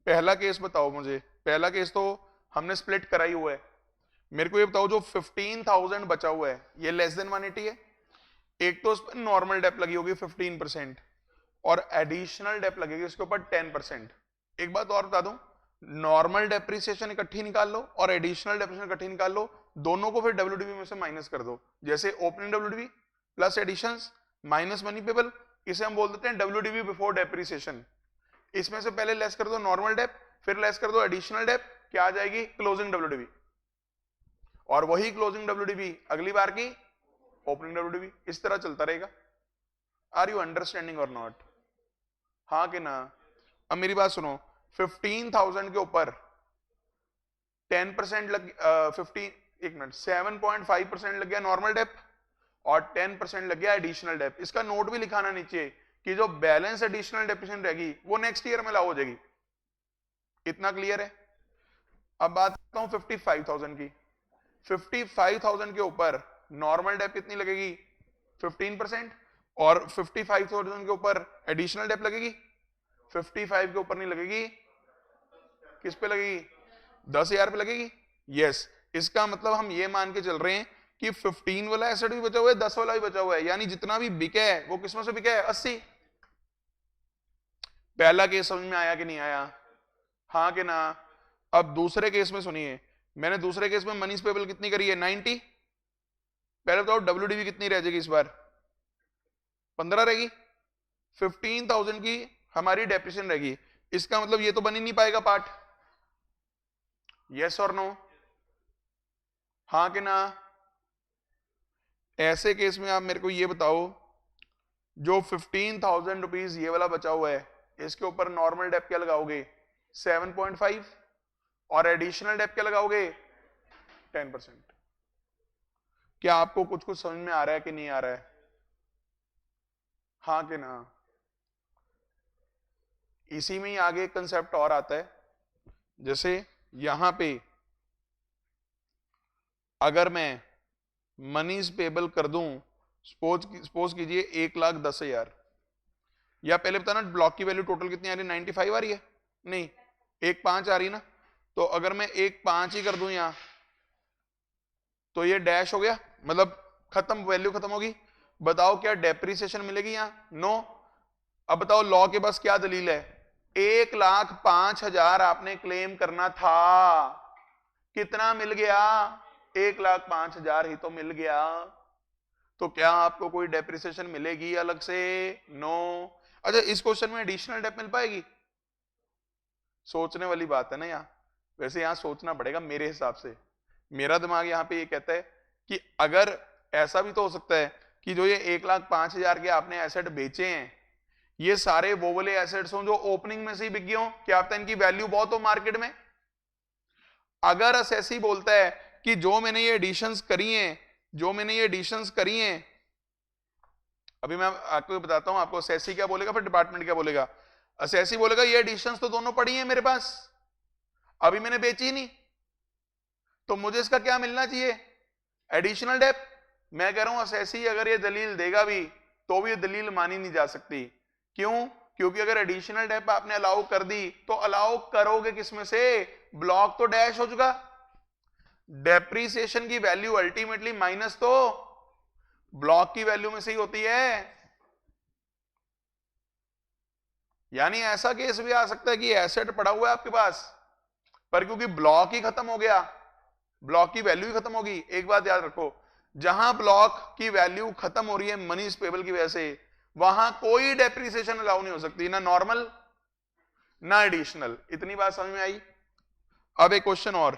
पहला केस बताओ मुझे, पहला केस तो हमने स्प्लिट करा ही हुआ है, मेरे को ये बताओ जो 15,000 बचा हुआ है ये लेस देन 180 है, एक तो उस पर नॉर्मल डेप लगी होगी 15% और एडिशनल डेप लगेगी उसके ऊपर 10%। एक बात और बता दूं, नॉर्मल डेप्रिसिएशन इकट्ठी निकाल लो और एडिशनल डेप्रिसिएशन इकट्ठी निकाल लो, दोनों को फिर डब्ल्यूडीवी में से माइनस कर दो। जैसे opening WDV plus additions minus money payable, इसे हम बोल देते हैं डब्ल्यूडीवी बिफोर डेप्रिसिएशन। इसमें से पहले लेस कर दो नॉर्मल डेप, फिर लेस कर दो एडिशनल डेप, क्या आ जाएगी क्लोजिंग डब्ल्यूडीवी, और वही क्लोजिंग डब्ल्यूडीवी अगली बार की ओपनिंग डब्ल्यूडीवी। इस तरह चलता रहेगा। आर यू अंडरस्टैंडिंग और नॉट? हाँ कि ना? अब मेरी बात सुनो, 15,000 के ऊपर 10% लग 7.5% लग गया नॉर्मल डेप और 10% लग गया एडिशनल डेप। इसका नोट भी लिखाना नीचे कि जो बैलेंस एडिशनल डेप्रिसिएशन रहेगी वो नेक्स्ट ईयर में लागू हो जाएगी। इतना क्लियर है? अब बात करता हूं 55,000 की। 55,000 के ऊपर नॉर्मल डेप कितनी लगेगी 15%, और 55,000 के ऊपर एडिशनल डेप लगेगी 55 के ऊपर नहीं लगेगी, किस पे लगेगी 10,000 पे लगेगी। यस, इसका मतलब हम ये मान के चल रहे हैं कि 15 वाला एसेट भी बचा हुआ है, 10 वाला भी बचा हुआ है, यानी जितना भी बिका है वो किसमें से बिका है 80। पहला केस समझ में आया कि नहीं आया? हाँ कि ना? अब दूसरे केस में सुनिए, मैंने दूसरे केस में मनीज पेबल कितनी करी है 90। पहले बताओ डब्ल्यूडीवी कितनी रह जाएगी इस बार 15 रहेगी। 15,000 की हमारी डेप्रिसिएशन रहेगी, इसका मतलब ये तो बन ही नहीं पाएगा पार्ट। यस और नो? हाँ कि ना? ऐसे केस में आप मेरे को ये बताओ, जो 15,000 रुपीज ये वाला बचा हुआ है, इसके ऊपर नॉर्मल डेप क्या लगाओगे 7.5 और एडिशनल डेप क्या लगाओगे 10%। क्या आपको कुछ कुछ समझ में आ रहा है कि नहीं आ रहा है? हाँ कि ना? इसी में ही आगे एक कंसेप्ट और आता है, जैसे यहां पे अगर मैं मनीज पेबल कर दूं, सपोज कीजिए 1,10,000, या पहले बताना ब्लॉक की वैल्यू टोटल कितनी आ रही है 95 आ रही है, नहीं 1,5 आ रही है ना, तो अगर मैं 1,5 ही कर दूं यहां तो ये डैश हो गया, मतलब खत्म, वैल्यू खत्म होगी। बताओ क्या डेप्रिसिएशन मिलेगी यहां? नो। अब बताओ लॉ के पास क्या दलील है? 1,05,000 आपने क्लेम करना था, कितना मिल गया 1,05,000 ही तो मिल गया, तो क्या आपको कोई डेप्रिसिएशन मिलेगी अलग से? नो। अच्छा, इस क्वेश्चन में एडिशनल डेप मिल पाएगी? सोचने वाली बात है ना यहाँ। वैसे यहां सोचना पड़ेगा मेरे हिसाब से, मेरा दिमाग यहाँ पे ये कहता है कि अगर ऐसा भी तो हो सकता है कि जो ये 1,05,000 के आपने एसेट बेचे हैं, ये सारे वो वाले एसेट्स हों जो ओपनिंग में से ही बिक गए हों, क्या आपका इनकी वैल्यू बहुत हो मार्केट में। अगर असेसी बोलता है कि जो मैंने ये एडिशंस करी हैं, अभी मैं आपको बताता हूं, आपको असेसी क्या बोलेगा फिर डिपार्टमेंट क्या बोलेगा। असेसी बोलेगा ये एडिशंस तो दोनों पड़ी हैं मेरे पास, अभी मैंने बेची ही नहीं, तो मुझे इसका क्या मिलना चाहिए एडिशनल डेप। मैं कह रहा हूं असेसी अगर ये दलील देगा भी तो भी ये दलील मानी नहीं जा सकती। क्यों? क्योंकि अगर एडिशनल डेप आपने अलाउ कर दी तो अलाउ करोगे किसमें से? ब्लॉक तो डैश हो चुका, डेप्रीसिएशन की वैल्यू अल्टीमेटली माइनस तो ब्लॉक की वैल्यू में से ही होती है। यानी ऐसा केस भी आ सकता है कि एसेट पड़ा हुआ है आपके पास, पर क्योंकि ब्लॉक ही खत्म हो गया, ब्लॉक की वैल्यू ही खत्म होगी। एक बात याद रखो, जहां ब्लॉक की वैल्यू खत्म हो रही है मनीज पेबल की वजह से, वहां कोई डेप्रिसिएशन अलाउ नहीं हो सकती, ना नॉर्मल ना एडिशनल। इतनी बात समझ में आई? अब एक क्वेश्चन और,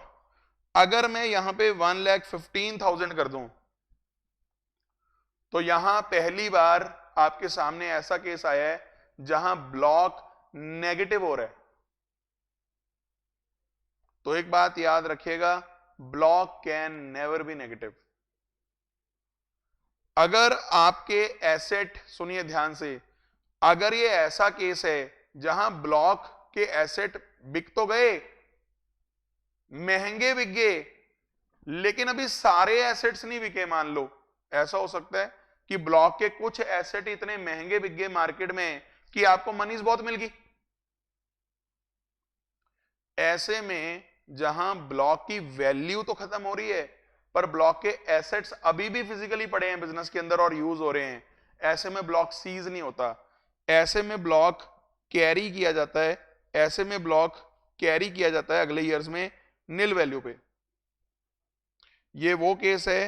अगर मैं यहां पे 1,15,000 कर दूं, तो यहां पहली बार आपके सामने ऐसा केस आया है जहां ब्लॉक नेगेटिव हो रहा है। तो एक बात याद रखिएगा, block can never be negative. अगर आपके एसेट, सुनिए ध्यान से, अगर ये ऐसा केस है जहां ब्लॉक के एसेट बिक तो गए, महंगे बिक गए, लेकिन अभी सारे एसेट्स नहीं बिके, मान लो ऐसा हो सकता है कि ब्लॉक के कुछ एसेट इतने महंगे बिक गए मार्केट में कि आपको मनीज बहुत मिल गई। ऐसे में जहां ब्लॉक की वैल्यू तो खत्म हो रही है पर ब्लॉक के एसेट्स अभी भी फिजिकली पड़े हैं बिजनेस के अंदर और यूज हो रहे हैं, ऐसे में ब्लॉक सीज नहीं होता, ऐसे में ब्लॉक कैरी किया जाता है, ऐसे में ब्लॉक कैरी किया जाता है अगले ईयर्स में नील वैल्यू पे। ये वो केस है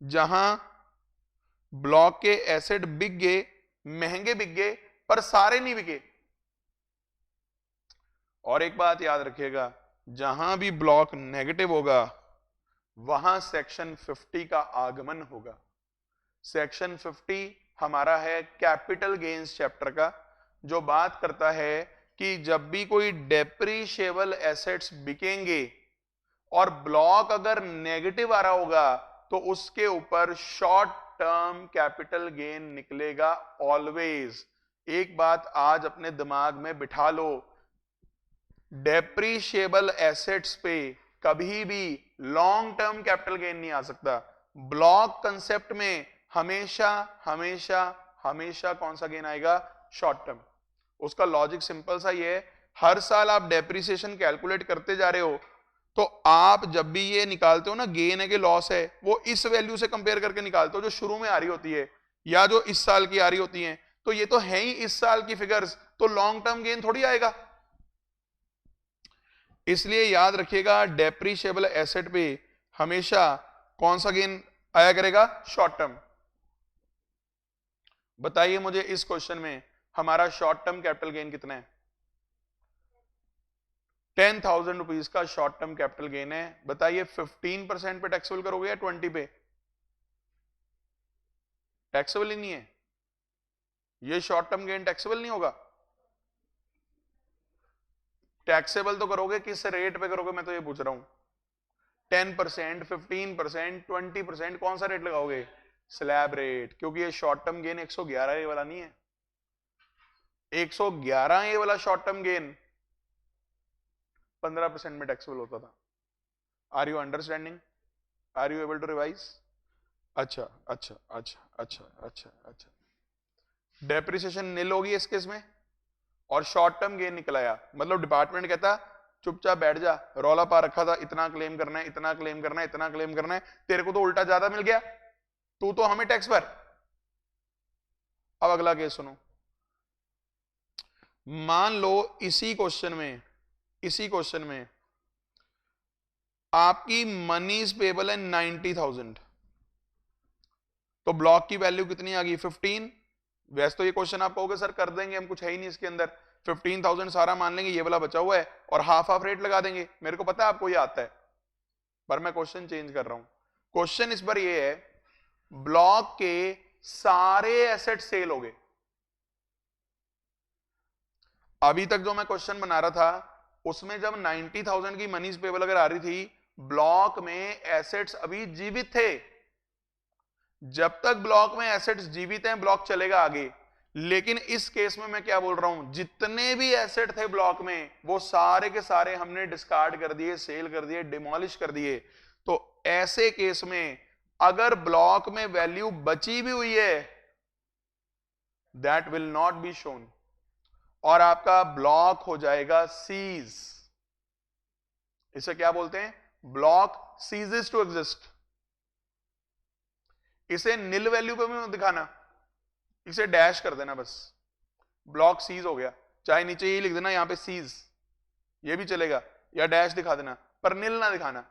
जहां ब्लॉक के एसेट बिक गए, महंगे बिक गए, पर सारे नहीं बिके। और एक बात याद रखिएगा, जहां भी ब्लॉक नेगेटिव होगा वहां सेक्शन 50 का आगमन होगा। सेक्शन 50 हमारा है कैपिटल गेन्स चैप्टर का, जो बात करता है कि जब भी कोई डेप्रीशिएबल एसेट्स बिकेंगे और ब्लॉक अगर नेगेटिव आ रहा होगा तो उसके ऊपर शॉर्ट टर्म कैपिटल गेन निकलेगा ऑलवेज। एक बात आज अपने दिमाग में बिठा लो, डेप्रीशिएबल एसेट्स पे कभी भी लॉन्ग टर्म कैपिटल गेन नहीं आ सकता। ब्लॉक कंसेप्ट में हमेशा हमेशा हमेशा कौन सा गेन आएगा? Short term. उसका लॉजिक सिंपल सा ये है, हर साल आप डेप्रिसिएशन कैलकुलेट करते जा रहे हो, तो आप जब भी ये निकालते हो ना गेन है कि लॉस है, वो इस वैल्यू से कंपेयर करके निकालते हो जो शुरू में आ रही होती है या जो इस साल की आ रही होती है। तो ये तो है ही इस साल की फिगर्स, तो लॉन्ग टर्म गेन थोड़ी आएगा। इसलिए याद रखिएगा, डेप्रीशिएबल एसेट पे हमेशा कौन सा गेन आया करेगा? Short term. बताइए मुझे इस क्वेश्चन में हमारा शॉर्ट टर्म कैपिटल गेन कितना है? 10,000 रुपीज का शॉर्ट टर्म कैपिटल गेन है। बताइए 15% पे टैक्सेबल करोगे या 20 पे? टैक्सेबल ही नहीं है, ये शॉर्ट टर्म गेन टैक्सेबल नहीं होगा। टैक्सेबल तो करोगे किस रेट पे करोगे, मैं तो ये पूछ रहा हूं। 10%, 15%, 20%, कौन सा रेट लगाओगे? स्लैब रेट, क्योंकि ये शॉर्ट टर्म गेन 111 ए वाला नहीं है। 111 ए वाला शॉर्ट टर्म गेन 15% में टैक्सेबल होता था। Are you understanding? Are you able to revise? अच्छा अच्छा अच्छा अच्छा अच्छा अच्छा। डेप्रिसिएशन नील होगी इस केस में और शॉर्ट टर्म गेन निकल आया, मतलब डिपार्टमेंट कहता चुपचाप बैठ जा, रौला पा रखा था, इतना क्लेम करना है, इतना क्लेम करना है, इतना क्लेम करना है, तेरे को तो उल्टा ज्यादा मिल गया, तू तो हमें टैक्स भर। अब अगला केस सुनो। मान लो इसी क्वेश्चन में आपकी मनीज पेबल है 90,000, तो ब्लॉक की वैल्यू कितनी आ गई? 15। वैसे तो ये क्वेश्चन आप कहोगे सर कर देंगे हम, कुछ है ही नहीं इसके अंदर, 15,000 सारा मान लेंगे, ये वाला बचा हुआ है और हाफ हाफ रेट लगा देंगे। मेरे को पता है आपको ये आता है, पर मैं क्वेश्चन चेंज कर रहा हूं। क्वेश्चन इस बार ये है, ब्लॉक के सारे एसेट सेल हो गए। अभी तक जो मैं क्वेश्चन बना रहा था उसमें जब 90,000 की मनीज पेबल अगर आ रही थी, ब्लॉक में एसेट्स अभी जीवित थे। जब तक ब्लॉक में एसेट्स जीवित हैं ब्लॉक चलेगा आगे। लेकिन इस केस में मैं क्या बोल रहा हूं, जितने भी एसेट थे ब्लॉक में वो सारे के सारे हमने डिस्कार्ड कर दिए, सेल कर दिए, डिमोलिश कर दिए। तो ऐसे केस में अगर ब्लॉक में वैल्यू बची भी हुई है, that will not be shown और आपका ब्लॉक हो जाएगा सीज। इसे क्या बोलते हैं? Block ceases to exist. इसे नील वैल्यू पे भी मत दिखाना, इसे डैश कर देना बस, ब्लॉक सीज हो गया। चाहे नीचे ये लिख देना यहां पे सीज, ये भी चलेगा, या डैश दिखा देना, पर नील ना दिखाना।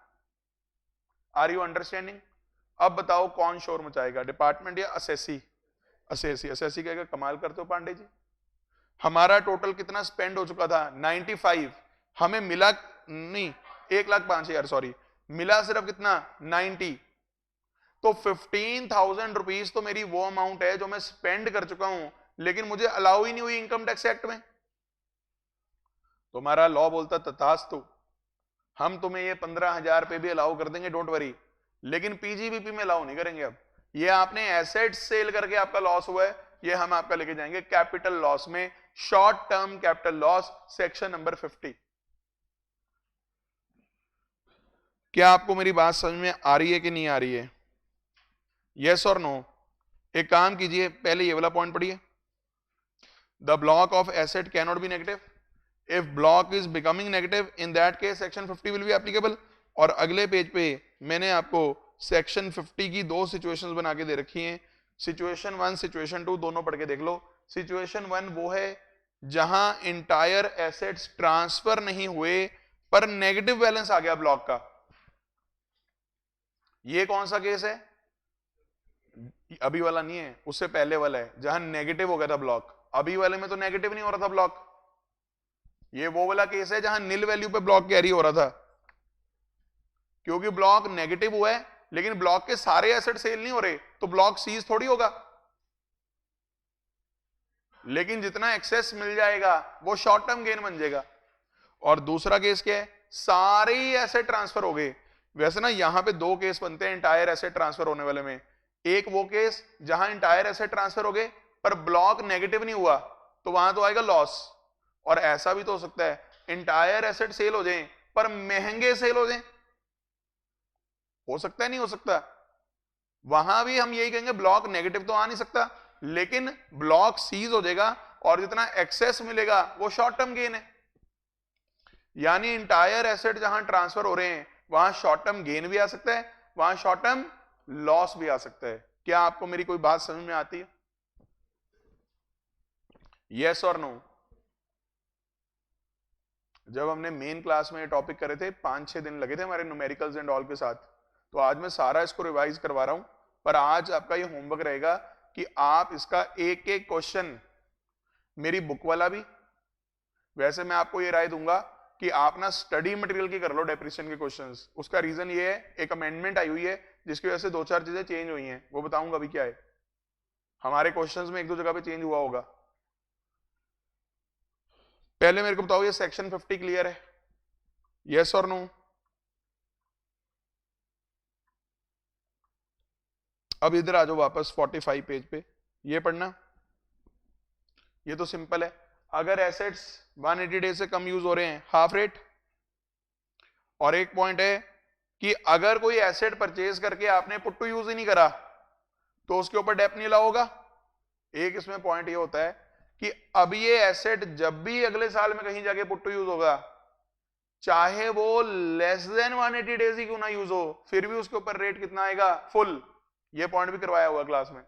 Are you understanding? अब बताओ कौन शोर मचाएगा, डिपार्टमेंट या असेसी? असेसी कहेगा कमाल करते हो पांडे जी, हमारा टोटल कितना स्पेंड हो चुका था? 95। हमें मिला नहीं 1,05,000, सॉरी, मिला सिर्फ कितना? 90। तो 15,000 रुपीज तो मेरी वो अमाउंट है जो मैं स्पेंड कर चुका हूं, लेकिन मुझे अलाउ ही नहीं हुई इनकम टैक्स एक्ट में। तुम्हारा लॉ बोलता तथास्तु, हम तुम्हें ये 15,000 पे भी अलाउ कर देंगे, डोंट वरी, लेकिन पीजीबीपी में अलाउ नहीं करेंगे। अब ये आपने एसेट सेल करके आपका लॉस हुआ है, ये हम आपका लेके जाएंगे कैपिटल लॉस में, short term capital loss, section number 50। क्या आपको मेरी बात समझ में आ रही है कि नहीं आ रही है? यस और नो? एक काम कीजिए, पहले ये वाला पॉइंट पढ़िए, the block of asset can not be negative, if block is becoming negative in that case section 50 will be applicable. और अगले पेज पे मैंने आपको सेक्शन 50 की दो सिचुएशंस बना के दे रखी हैं, सिचुएशन 1, सिचुएशन 2, दोनों पढ़ के देख लो। सिचुएशन 1 वो है जहां इंटायर एसेट्स ट्रांसफर नहीं हुए पर नेगेटिव बैलेंस आ गया ब्लॉक का। ये कौन सा केस है? अभी वाला नहीं है, उससे पहले वाला है, जहां नेगेटिव हो गया था ब्लॉक। अभी वाले में तो नेगेटिव नहीं हो रहा था ब्लॉक। ये वो वाला केस है जहां नील वैल्यू पे ब्लॉक कैरी हो रहा था, क्योंकि ब्लॉक नेगेटिव हुआ है लेकिन ब्लॉक के सारे एसेट सेल नहीं हो रहे, तो ब्लॉक सीज थोड़ी होगा। लेकिन जितना एक्सेस मिल जाएगा वो शॉर्ट टर्म गेन बन जाएगा। और दूसरा केस क्या है? सारे ही एसेट ट्रांसफर हो गए। वैसे ना यहां पे दो केस बनते हैं इंटायर एसेट ट्रांसफर होने वाले में। एक वो केस जहां इंटायर एसेट ट्रांसफर हो गए पर ब्लॉक नेगेटिव नहीं हुआ, तो वहां तो आएगा लॉस। और ऐसा भी तो हो सकता है इंटायर एसेट सेल हो जाए पर महंगे सेल हो जाए। हो सकता है, नहीं हो सकता? वहां भी हम यही कहेंगे ब्लॉक नेगेटिव तो आ नहीं सकता, लेकिन ब्लॉक सीज हो जाएगा और जितना एक्सेस मिलेगा वो शॉर्ट टर्म गेन है। यानी इंटायर एसेट जहां ट्रांसफर हो रहे हैं वहां शॉर्ट टर्म गेन भी आ सकता है, वहां शॉर्ट टर्म लॉस भी आ सकता है। क्या आपको मेरी कोई बात समझ में आती है? यस और नो? जब हमने मेन क्लास में ये टॉपिक करे थे 5-6 दिन लगे थे हमारे न्यूमेरिकल्स एंड ऑल के साथ, तो आज मैं सारा इसको रिवाइज करवा रहा हूं। पर आज आपका ये होमवर्क रहेगा कि आप इसका एक एक क्वेश्चन, मेरी बुक वाला भी, वैसे मैं आपको ये राय दूंगा कि आप ना स्टडी मटेरियल की कर लो डेप्रिसिएशन के क्वेश्चंस। उसका रीजन ये है, एक अमेंडमेंट आई हुई है जिसकी वजह से 2-4 चीजें चेंज हुई हैं, वो बताऊंगा अभी क्या है। हमारे क्वेश्चंस में 1-2 जगह पे चेंज हुआ होगा। पहले मेरे को बताओ, ये सेक्शन 50 क्लियर है? यस और नो? अब इधर आ जाओ वापस 45 पेज पे, ये पढ़ना। ये तो सिंपल है। अगर एसेट्स 180 डेज से कम यूज हो रहे हैं, हाफ रेट। और एक पॉइंट है कि अगर कोई एसेट परचेज करके आपने पुट टू यूज ही नहीं करा तो उसके ऊपर डेप नहीं होगा। एक इसमें पॉइंट ये होता है कि अब ये एसेट जब भी अगले साल में कहीं जाके पुट टू यूज होगा, चाहे वो लेस देन 180 डेज ही क्यों ना यूज हो, फिर भी उसके ऊपर रेट कितना आएगा? फुल। ये पॉइंट भी करवाया हुआ क्लास में।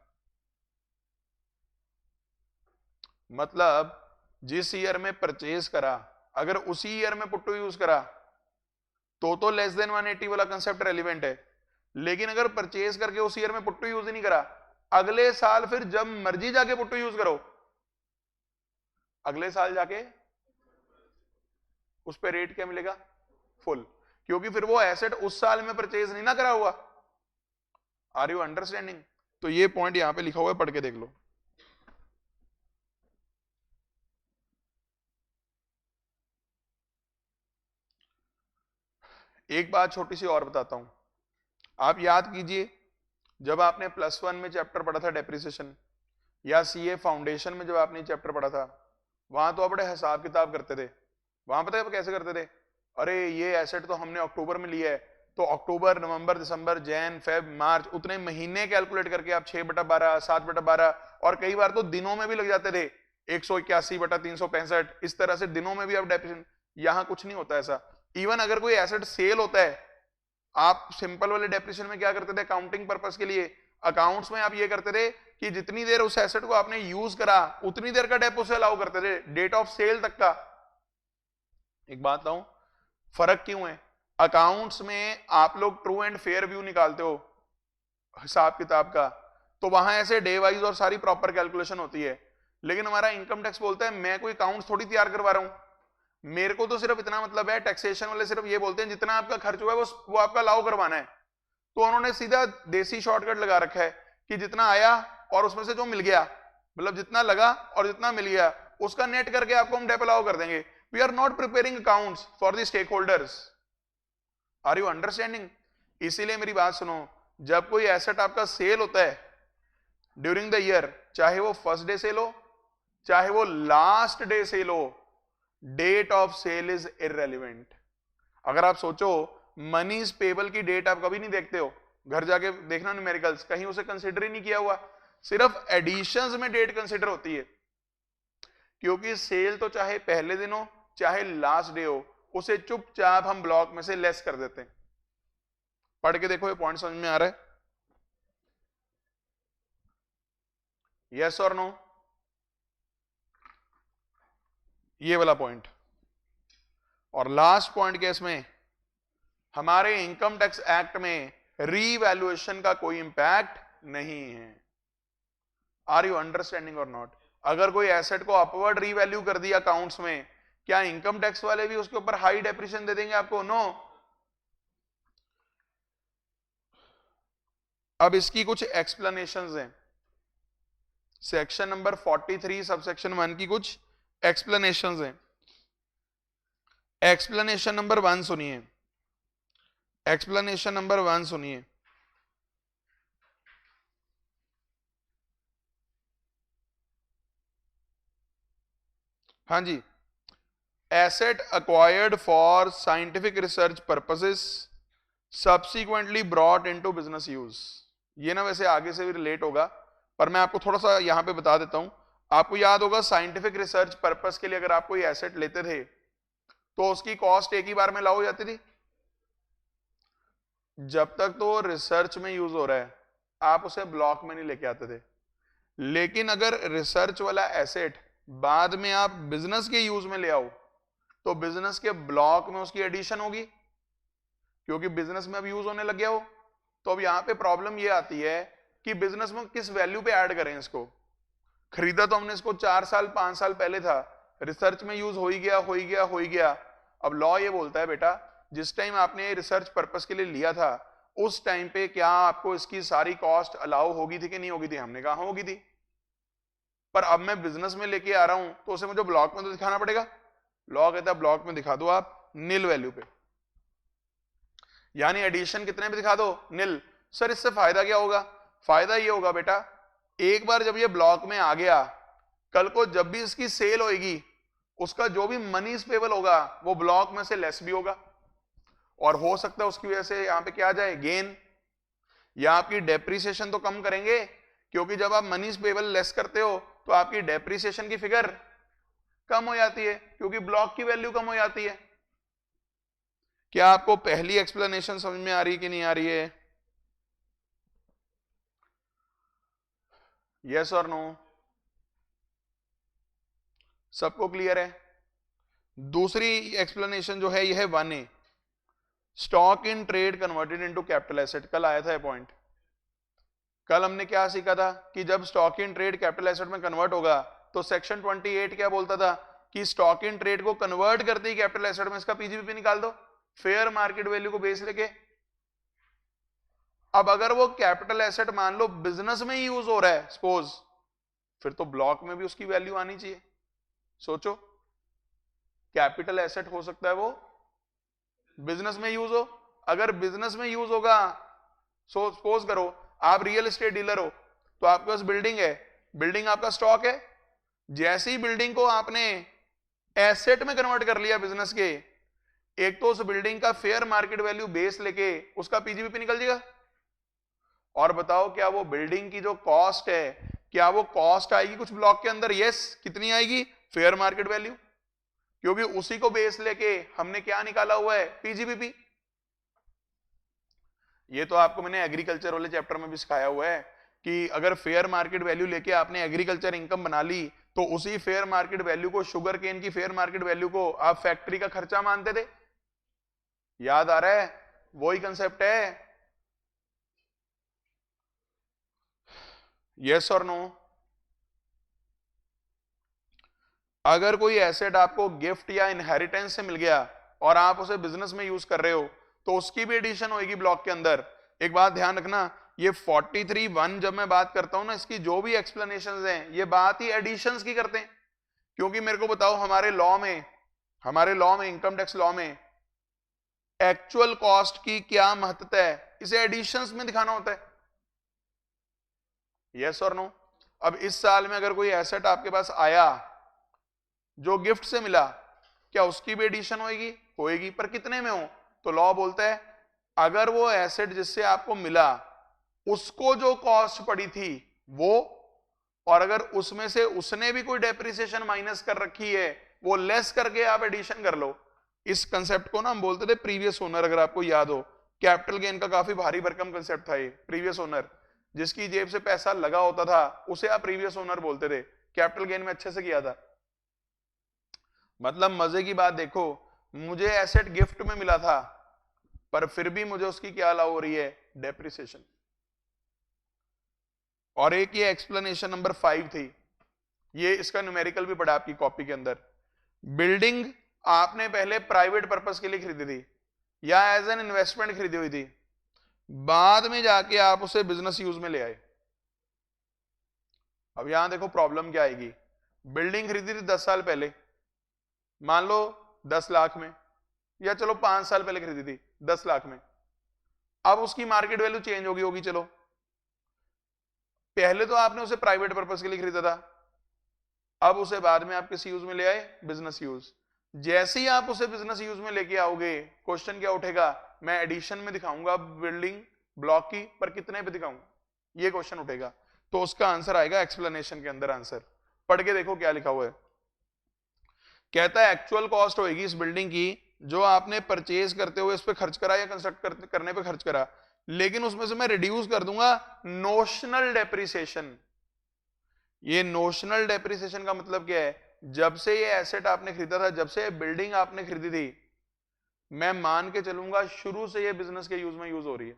मतलब जिस ईयर में परचेज करा, अगर उसी ईयर में पुट टू यूज करा तो लेस देन 180 वाला कंसेप्ट रेलिवेंट है। लेकिन अगर परचेज करके उस ईयर में पुट टू यूज ही नहीं करा, अगले साल फिर जब मर्जी जाके पुट टू यूज करो, अगले साल जाके उस पर रेट क्या मिलेगा? फुल। क्योंकि फिर वो एसेट उस साल में परचेज नहीं ना करा हुआ। Are you understanding? तो ये पॉइंट यहां पे लिखा हुआ है, पढ़ के देख लो। एक बात छोटी सी और बताता हूं, आप याद कीजिए जब आपने +1 में चैप्टर पढ़ा था डेप्रिसिएशन, या सीए फाउंडेशन में जब आपने चैप्टर पढ़ा था, वहां तो आप बड़े हिसाब किताब करते थे। वहां पता है आप कैसे करते थे? अरे ये एसेट तो हमने अक्टूबर में लिया है, तो अक्टूबर, नवंबर, दिसंबर, जैन, फेब, मार्च, उतने महीने कैलकुलेट करके आप 6/12, 7/12, और कई बार तो दिनों में भी लग जाते थे, 181/365, इस तरह से दिनों में भी आप डेप्रिसिएशन। यहां कुछ नहीं होता ऐसा। इवन अगर कोई एसेट सेल होता है, आप सिंपल वाले डेप्रिसिएशन में क्या करते थे? अकाउंटिंग पर्पस के लिए अकाउंट्स में आप ये करते थे कि जितनी देर उस एसेट को आपने यूज करा उतनी देर का डेप उसे अलाउ करते थे, डेट ऑफ सेल तक का। एक बात बताऊं, फर्क क्यों है? अकाउंट्स में आप लोग ट्रू एंड फेयर व्यू निकालते हो हिसाब किताब का, तो वहां ऐसे डे वाइज और सारी प्रॉपर कैलकुलेशन होती है। लेकिन हमारा इनकम टैक्स बोलता है मैं कोई अकाउंट्स थोड़ी तैयार करवा रहा हूं, मेरे को तो सिर्फ इतना मतलब है, टैक्सेशन वाले सिर्फ ये बोलते हैं जितना आपका खर्च हुआ है वो आपका अलाउ करवाना है। तो उन्होंने सीधा देसी शॉर्टकट लगा रखा है कि जितना आया और उसमें से जो मिल गया, मतलब जितना लगा और जितना मिल गया, उसका नेट करके आपको हम डेप अलाउ कर देंगे। We are not preparing accounts for the stakeholders. Are you understanding? इसीलिए मेरी बात सुनो, जब कोई एसेट आपका सेल होता है ड्यूरिंग द ईयर, चाहे वो फर्स्ट डे सेल हो चाहे वो लास्ट डे सेल हो, date of sale is irrelevant. अगर आप सोचो, मनीज पेबल की डेट आप कभी नहीं देखते हो, घर जाके देखना न्यूमेरिकल्स, कहीं उसे कंसिडर ही नहीं किया हुआ, सिर्फ एडिशंस में डेट कंसिडर होती है। क्योंकि सेल तो चाहे पहले दिन हो चाहे लास्ट डे हो, उसे चुपचाप हम ब्लॉक में से लेस कर देते हैं। पढ़ के देखो, ये पॉइंट समझ में आ रहा है? यस और नो? ये वाला पॉइंट। और लास्ट पॉइंट क्या इसमें, हमारे इनकम टैक्स एक्ट में रीवैल्यूएशन का कोई इंपैक्ट नहीं है। आर यू अंडरस्टैंडिंग और नॉट? अगर कोई एसेट को अपवर्ड रीवैल्यू कर दिया अकाउंट्स में, क्या इनकम टैक्स वाले भी उसके ऊपर हाई डेप्रिसिएशन दे देंगे आपको? नो। अब इसकी कुछ एक्सप्लेनेशंस हैं। सेक्शन नंबर 43 सबसेक्शन 1 की कुछ एक्सप्लेनेशंस हैं। एक्सप्लेनेशन नंबर 1 सुनिए। एक्सप्लेनेशन नंबर 1 सुनिए। हाँ जी, asset acquired for scientific research purposes subsequently brought into business use. ये ना वैसे आगे से भी रिलेट होगा, पर मैं आपको थोड़ा सा यहां पे बता देता हूं। आपको याद होगा साइंटिफिक रिसर्च पर्पस के लिए अगर आप कोई एसेट लेते थे तो उसकी कॉस्ट एक ही बार में लागू हो जाती थी। जब तक तो रिसर्च में यूज हो रहा है आप उसे ब्लॉक में नहीं लेके आते थे। लेकिन अगर रिसर्च वाला एसेट बाद में आप बिजनेस के यूज में ले आओ तो बिजनेस के ब्लॉक में उसकी एडिशन होगी, क्योंकि बिजनेस में अब यूज होने लग गया हो। तो अब यहां पे प्रॉब्लम ये आती है कि बिजनेस में किस वैल्यू पे ऐड करें इसको। खरीदा तो हमने इसको 4 साल 5 साल पहले था, रिसर्च में यूज हो ही गया हो ही गया हो ही गया। अब लॉ ये बोलता है बेटा, जिस टाइम आपने रिसर्च पर्पस के लिए लिया था उस टाइम पे क्या आपको इसकी सारी कॉस्ट अलाउ होगी थी कि नहीं होगी थी? हमने कहा होगी थी। पर अब मैं बिजनेस में लेके आ रहा हूं तो उसे मुझे ब्लॉक में तो दिखाना पड़ेगा। लॉ कहता है ब्लॉक में दिखा दो आप नील वैल्यू पे, यानी एडिशन कितने पे दिखा दो? नील। सर इससे फायदा क्या होगा? फायदा ये होगा बेटा, एक बार जब ये ब्लॉक में आ गया, कल को जब भी इसकी सेल होगी उसका जो भी मनी पेबल होगा वो ब्लॉक में से लेस भी होगा, और हो सकता है उसकी वजह से यहां पे क्या आ जाए? गेन। या आपकी डेप्रिसिएशन तो कम करेंगे, क्योंकि जब आप मनी पेबल लेस करते हो तो आपकी डेप्रिसिएशन की फिगर कम हो जाती है, क्योंकि ब्लॉक की वैल्यू कम हो जाती है। क्या आपको पहली एक्सप्लेनेशन समझ में आ रही है कि नहीं आ रही है? यस और नो? सबको क्लियर है? दूसरी एक्सप्लेनेशन जो है यह है 1A, stock in trade converted into capital asset. कल आया था यह पॉइंट। कल हमने क्या सीखा था कि जब stock in trade capital asset में कन्वर्ट होगा तो सेक्शन 28 क्या बोलता था कि स्टॉक इन ट्रेड को कन्वर्ट करते ही कैपिटल एसेट में इसका पीजीबीपी निकाल दो, फेयर मार्केट वैल्यू को बेस लेके। अब अगर वो कैपिटल एसेट मान लो बिजनेस में ही यूज हो रहा है सपोज, फिर तो ब्लॉक में भी उसकी वैल्यू आनी चाहिए। सोचो, कैपिटल एसेट हो सकता है वो बिजनेस में यूज हो। अगर बिजनेस में यूज होगा, सपोज करो आप रियल एस्टेट डीलर हो तो आपके पास बिल्डिंग है, बिल्डिंग आपका स्टॉक है। जैसी बिल्डिंग को आपने एसेट में कन्वर्ट कर लिया बिजनेस के, एक तो उस बिल्डिंग का फेयर मार्केट वैल्यू बेस लेके उसका पीजीबीपी निकल जाएगा। और बताओ क्या वो बिल्डिंग की जो कॉस्ट है, क्या वो कॉस्ट आएगी कुछ ब्लॉक के अंदर? यस। कितनी आएगी? फेयर मार्केट वैल्यू, क्योंकि उसी को बेस लेके हमने क्या निकाला हुआ है? पीजीबीपी। ये तो आपको मैंने एग्रीकल्चर वाले चैप्टर में भी सिखाया हुआ है कि अगर फेयर मार्केट वैल्यू लेके आपने एग्रीकल्चर इनकम बना ली तो उसी फेयर मार्केट वैल्यू को, शुगर केन की फेयर मार्केट वैल्यू को आप फैक्ट्री का खर्चा मानते थे। याद आ रहा है? वही कंसेप्ट है। यस और नो? अगर कोई एसेट आपको गिफ्ट या इनहेरिटेंस से मिल गया और आप उसे बिजनेस में यूज कर रहे हो तो उसकी भी एडिशन होगी ब्लॉक के अंदर। एक बात ध्यान रखना, ये 43(1) जब मैं बात करता हूं ना, इसकी जो भी एक्सप्लेनेशंस हैं ये बात ही एडिशंस की करते हैं। क्योंकि मेरे को बताओ, हमारे लॉ में इनकम टैक्स लॉ में एक्चुअल कॉस्ट की क्या महत्ता है? इसे एडिशंस में दिखाना होता है। यस और नो? अब इस साल में अगर कोई एसेट आपके पास आया जो गिफ्ट से मिला, क्या उसकी भी एडिशन होगी? होएगी, पर कितने में हो? तो लॉ बोलता है अगर वो एसेट जिससे आपको मिला उसको जो कॉस्ट पड़ी थी वो, और अगर उसमें से उसने भी कोई डेप्रिसिएशन माइनस कर रखी है, वो लेस करके आप एडिशन कर लो। इस कंसेप्ट को ना हम बोलते थे प्रीवियस ओनर। अगर आपको याद हो, कैपिटल गेन का काफी भारी भरकम कंसेप्ट था ये। प्रीवियस ओनर, जिसकी जेब से पैसा लगा होता था उसे आप प्रीवियस ओनर बोलते थे। कैपिटल गेन में अच्छे से किया था। मतलब मजे की बात देखो, मुझे एसेट गिफ्ट में मिला था पर फिर भी मुझे उसकी क्या अलाउ हो रही है, डेप्रिसिएशन। और एक ये एक्सप्लेनेशन नंबर 5 थी, ये इसका न्यूमेरिकल भी पढ़ा आपकी कॉपी के अंदर। बिल्डिंग आपने पहले प्राइवेट पर्पस के लिए खरीदी थी या एज एन इन्वेस्टमेंट खरीदी हुई थी, बाद में जाके आप उसे बिजनेस यूज में ले आए। अब यहां देखो प्रॉब्लम क्या आएगी, बिल्डिंग खरीदी थी 10 साल पहले, मान लो 10 लाख में, या चलो 5 साल पहले खरीदी थी 10 लाख में, अब उसकी मार्केट वैल्यू चेंज होगी। चलो पहले तो आपने उसे प्राइवेट पर्पस के लिए खरीदा था, अब उसे बाद में आप किस यूज में ले आए, बिजनेस यूज। जैसे ही आप उसे बिजनेस यूज में लेके आओगे, क्वेश्चन क्या उठेगा, मैं एडिशन में दिखाऊंगा बिल्डिंग ब्लॉक की, पर कितने पे दिखाऊं, ये क्वेश्चन उठेगा। तो उसका आंसर आएगा एक्सप्लेनेशन के अंदर। आंसर पढ़ के देखो क्या लिखा हुआ है। कहता है एक्चुअल कॉस्ट होगी इस बिल्डिंग की जो आपने परचेज करते हुए इस पे खर्च करा या कंस्ट्रक्ट करने पे खर्च करा, लेकिन उसमें से मैं रिड्यूस कर दूंगा नोशनल डेप्रिसिएशन। ये नोशनल डेप्रिसिएशन का मतलब क्या है, जब से ये एसेट आपने खरीदा था, जब से ये बिल्डिंग आपने खरीदी थी, मैं मान के चलूंगा शुरू से ये बिजनेस के यूज में यूज हो रही है।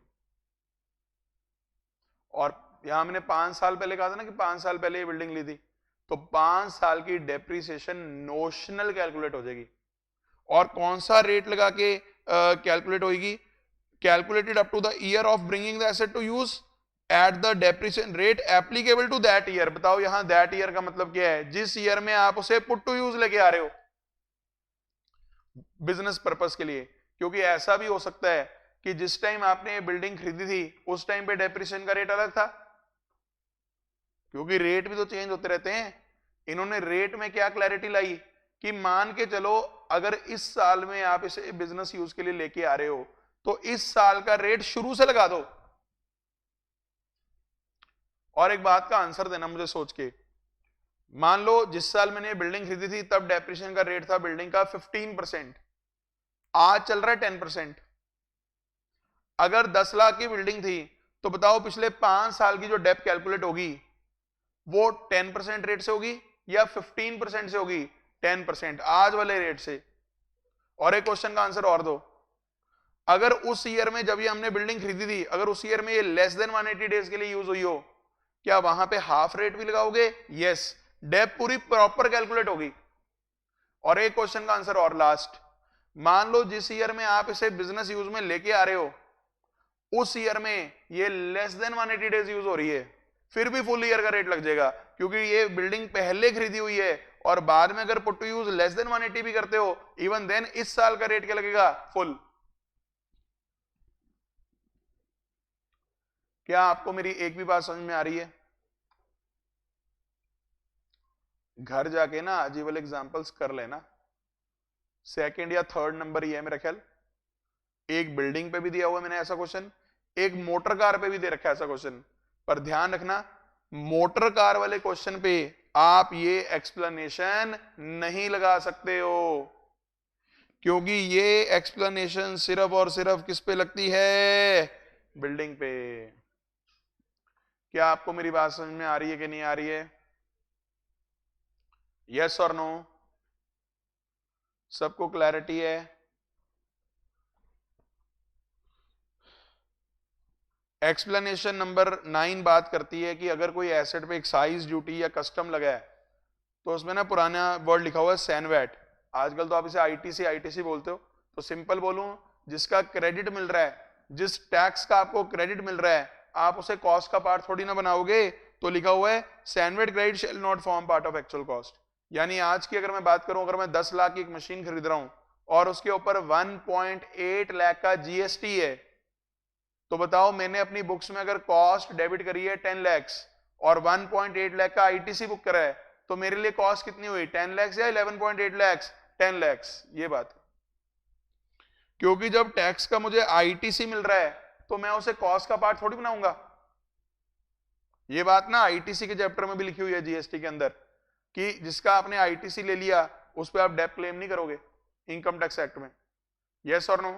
और यहां मैंने 5 साल पहले कहा था ना कि 5 साल पहले ये बिल्डिंग ली थी, तो 5 साल की डेप्रिसिएशन नोशनल कैलकुलेट हो जाएगी। और कौन सा रेट लगा के कैलकुलेट होगी, calculated up to the year of bringing the asset to use at the depreciation rate applicable to that year. बताओ यहां दैट ईयर का मतलब क्या है, जिस ईयर में आप उसे पुट टू यूज लेके आ रहे हो बिजनेस पर्पस के लिए। क्योंकि ऐसा भी हो सकता है कि जिस टाइम आपने बिल्डिंग खरीदी थी उस टाइम पे डेप्रिसिएशन का रेट अलग था, क्योंकि रेट भी तो चेंज होते रहते हैं। इन्होंने रेट में क्या क्लैरिटी लाई कि मान के चलो अगर इस साल में आप इसे बिजनेस यूज के लिए लेके आ रहे हो तो इस साल का रेट शुरू से लगा दो। और एक बात का आंसर देना मुझे सोच के, मान लो जिस साल मैंने बिल्डिंग खरीदी थी तब डेप्रिसिएशन का रेट था बिल्डिंग का 15%, आज चल रहा है 10%। अगर 10 लाख की बिल्डिंग थी तो बताओ पिछले 5 साल की जो डेप कैलकुलेट होगी वो 10% रेट से होगी या 15% से होगी, 10% आज वाले रेट से। और एक क्वेश्चन का आंसर और दो, अगर उस ईयर में जब ये हमने बिल्डिंग खरीदी थी, अगर उस ईयर में ये लेस देन 180 डेज के लिए यूज हुई हो, क्या वहां पे हाफ रेट भी लगाओगे? यस, डेप पूरी प्रॉपर कैलकुलेट होगी। और एक क्वेश्चन का आंसर और लास्ट, मान लो जिस ईयर में आप इसे बिजनेस यूज में लेके आ रहे हो उस ईयर में ये लेस देन 180 डेज यूज हो रही है, फिर भी फुल ईयर का रेट लग जाएगा, क्योंकि ये बिल्डिंग पहले खरीदी हुई है। और बाद में अगर put to use less than 180 भी करते हो, इवन देन इस साल का रेट क्या लगेगा, फुल। क्या आपको मेरी एक भी बात समझ में आ रही है? घर जाके ना आज ये वाले एग्जांपल्स कर लेना, सेकंड या थर्ड नंबर ही है मेरा ख्याल। एक बिल्डिंग पे भी दिया हुआ है मैंने ऐसा क्वेश्चन, एक मोटर कार पे भी दे रखा है ऐसा क्वेश्चन। पर ध्यान रखना, मोटर कार वाले क्वेश्चन पे आप ये एक्सप्लेनेशन नहीं लगा सकते हो, क्योंकि ये एक्सप्लेनेशन सिर्फ और सिर्फ किस पे लगती है, बिल्डिंग पे। क्या आपको मेरी बात समझ में आ रही है कि नहीं आ रही है? यस और नो? सबको क्लैरिटी है? एक्सप्लेनेशन नंबर 9 बात करती है कि अगर कोई एसेट पे एक्साइज ड्यूटी या कस्टम लगा है तो उसमें ना पुराना वर्ड लिखा हुआ है सैनवैट, आजकल तो आप इसे आईटीसी बोलते हो। तो सिंपल बोलूं, जिसका क्रेडिट मिल रहा है, जिस टैक्स का आपको क्रेडिट मिल रहा है, आप उसे कॉस्ट का पार्ट थोड़ी ना बनाओगे। तो लिखा हुआ है CENVAT credit shall not form part of actual cost. यानी आज की अगर मैं बात करूं, अगर मैं 10 लाख की एक मशीन खरीद रहा हूं और उसके ऊपर 1.8 लाख का जीएसटी है, तो बताओ मैंने अपनी बुक्स में अगर कॉस्ट डेबिट करी है 10 लाख और 1.8 लाख का आईटीसी बुक करा है, तो मेरे लिए कॉस्ट कितनी हुई, 10 लाख या 11.8 लाख? 10 लाख। ये बात, क्योंकि जब टैक्स का मुझे आईटीसी मिल रहा है तो मैं उसे कॉस्ट का पार्ट थोड़ी बनाऊंगा। ये बात ना आईटीसी के चैप्टर में भी लिखी हुई है जीएसटी के अंदर, कि जिसका आपने आईटीसी ले लिया उस पर आप डेप क्लेम नहीं करोगे इनकम टैक्स एक्ट में। यस और नो?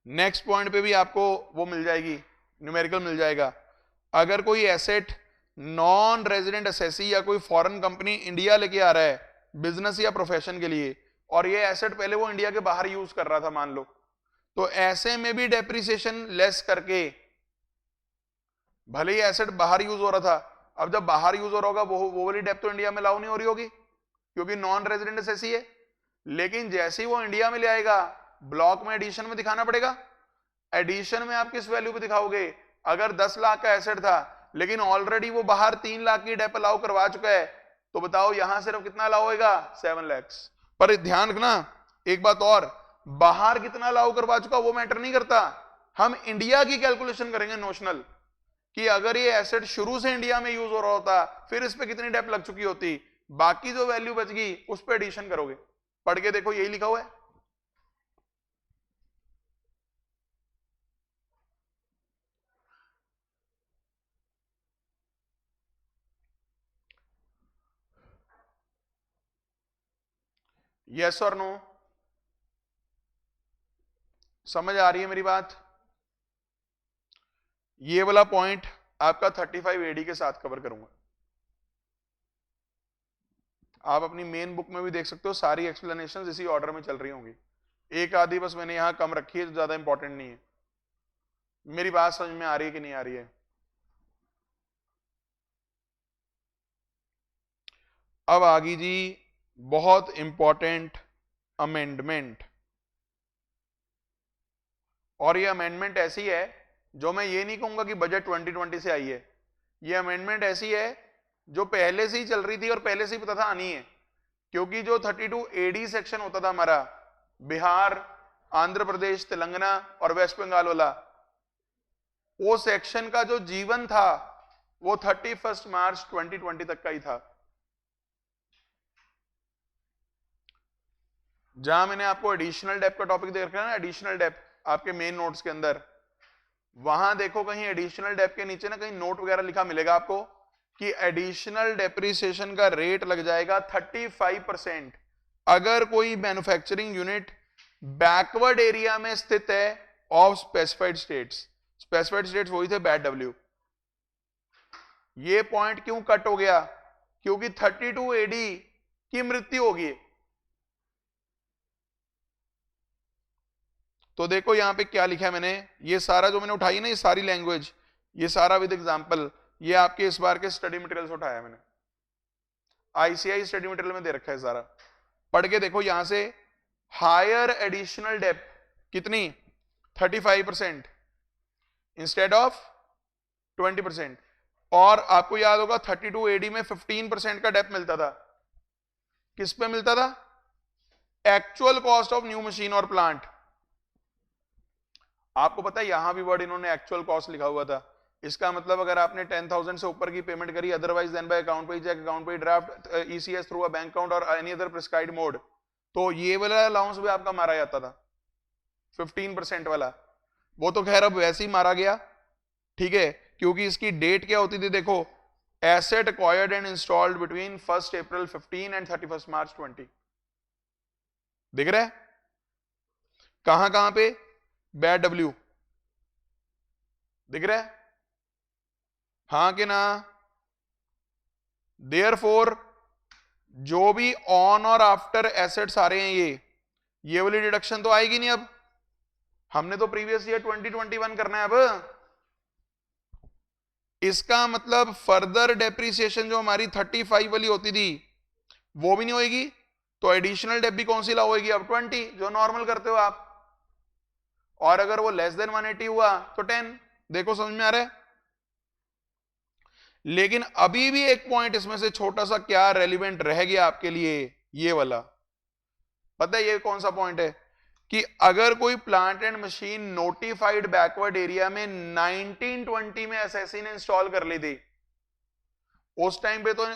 नेक्स्ट पॉइंट पे भी आपको वो मिल जाएगी, न्यूमेरिकल मिल जाएगा। अगर कोई एसेट नॉन रेजिडेंट असेसी या कोई फॉरेन कंपनी इंडिया लेके आ रहा है बिजनेस या प्रोफेशन के लिए, और ये एसेट पहले वो इंडिया के बाहर यूज कर रहा था मान लो, तो ऐसे में भी डेप्रिसिएशन लेस करके, भले ही एसेट बाहर यूज हो रहा था, अब जब बाहर यूज हो रहा होगा वो वाली डेप तो इंडिया में लाऊ नहीं हो रही होगी क्योंकि नॉन रेजिडेंट ऐसी है, लेकिन जैसे ही वो इंडिया में ले आएगा ब्लॉक में एडिशन में दिखाना पड़ेगा। एडिशन में आप किस वैल्यू पे दिखाओगे? अगर 10 लाख का एसेट था लेकिन ऑलरेडी वो बाहर 3 लाख की डेप अलाउ करवा चुका है, तो बताओ यहां सिर्फ कितना अलाउ होएगा? 7 लाख। पर ध्यान रखना एक बात और, बाहर कितना अलाउ करवा चुका वो मैटर नहीं करता, हम इंडिया की कैलकुलेशन करेंगे नोशनल, कि अगर ये एसेट शुरू से इंडिया में यूज हो रहा होता फिर इस पे कितनी डेप लग चुकी होती, बाकी जो वैल्यू बच गई उस पर एडिशन करोगे। पढ़ के देखो, यही लिखा हुआ है। यस और नो? समझ आ रही है मेरी बात? ये वाला पॉइंट आपका 35 एडी के साथ कवर करूंगा। आप अपनी मेन बुक में भी देख सकते हो, सारी एक्सप्लेनेशंस इसी ऑर्डर में चल रही होंगी, एक आधी बस मैंने यहां कम रखी है जो ज्यादा इंपॉर्टेंट नहीं है। मेरी बात समझ में आ रही है कि नहीं आ रही है? अब आ गई जी बहुत इंपॉर्टेंट अमेंडमेंट, और ये अमेंडमेंट ऐसी है जो मैं ये नहीं कहूंगा कि बजट 2020 से आई है, ये अमेंडमेंट ऐसी है जो पहले से ही चल रही थी और पहले से ही पता था आनी है, क्योंकि जो 32 एडी सेक्शन होता था हमारा, बिहार, आंध्र प्रदेश, तेलंगाना और वेस्ट बंगाल वाला, वो सेक्शन का जो जीवन था वो 31 मार्च 2020 तक का ही था। जहां मैंने आपको एडिशनल डेप का टॉपिक दे रखा है ना, एडिशनल डेप आपके मेन नोट्स के अंदर, वहां देखो कहीं एडिशनल डेप के नीचे ना कहीं नोट वगैरह लिखा मिलेगा आपको कि एडिशनल डेप्रिसिएशन का रेट लग जाएगा 35% अगर कोई मैन्युफैक्चरिंग यूनिट बैकवर्ड एरिया में स्थित है of specified states. Specified states वही थे बैड डब्ल्यू। ये पॉइंट क्यों कट हो गया? क्योंकि 32 एडी की मृत्यु होगी। तो देखो यहां पे क्या लिखा है मैंने, ये सारा जो मैंने उठाई ना, ये सारी लैंग्वेज, ये सारा विद एग्जांपल, ये आपके इस बार के स्टडी मटेरियल से उठाया मैंने, आईसीआई स्टडी मटेरियल में दे रखा है सारा। पढ़ के देखो यहां से, हायर एडिशनल डेप कितनी? 35% इंस्टेड ऑफ 20%। और आपको याद होगा 32 एडी में 15% का डेप मिलता था। किस पे मिलता था? Actual cost of new machine और प्लांट। आपको पता है यहां भी वर्ड इन्होंने एक्चुअल कॉस्ट लिखा हुआ था। इसका मतलब अगर आपने 10,000 से ऊपर की पेमेंट करी अदरवाइज देन बाय अकाउंट पे चेक, अकाउंट पे draft, ECS through a bank account और एनी अदर प्रिस्क्राइब्ड मोड, तो ये वाला अलाउंस भी आपका मारा जाता था 15% वाला। वो तो खैर अब वैसे ही मारा गया, ठीक है, क्योंकि इसकी डेट क्या होती थी देखो, asset acquired and installed between 1 April 15 and 31 मार्च 20। दिख रहा है कहां कहां पे बैड डब्ल्यू दिख रहा है? हाँ कि ना? देयरफॉर जो भी ऑन और आफ्टर एसेट्स आ रहे हैं ये वाली डिडक्शन तो आएगी नहीं। अब हमने तो प्रीवियस ईयर 2021 करना है। अब इसका मतलब फर्दर डेप्रिसिएशन जो हमारी 35 वाली होती थी वो भी नहीं होगी, तो एडिशनल डेप भी कौन सी होगी अब? 20, जो नॉर्मल करते हो आप। और अगर वो लेस देन 180 हुआ तो 10। देखो समझ में आ रहा है? लेकिन अभी भी एक पॉइंट इसमें से छोटा सा क्या रेलिवेंट रह गया आपके लिए, ये वाला। पता है ये कौन सा पॉइंट है? कि अगर कोई plant and machine notified backward area में 1920 में एसएससी ने इंस्टॉल कर ली थी, उस टाइम पे तो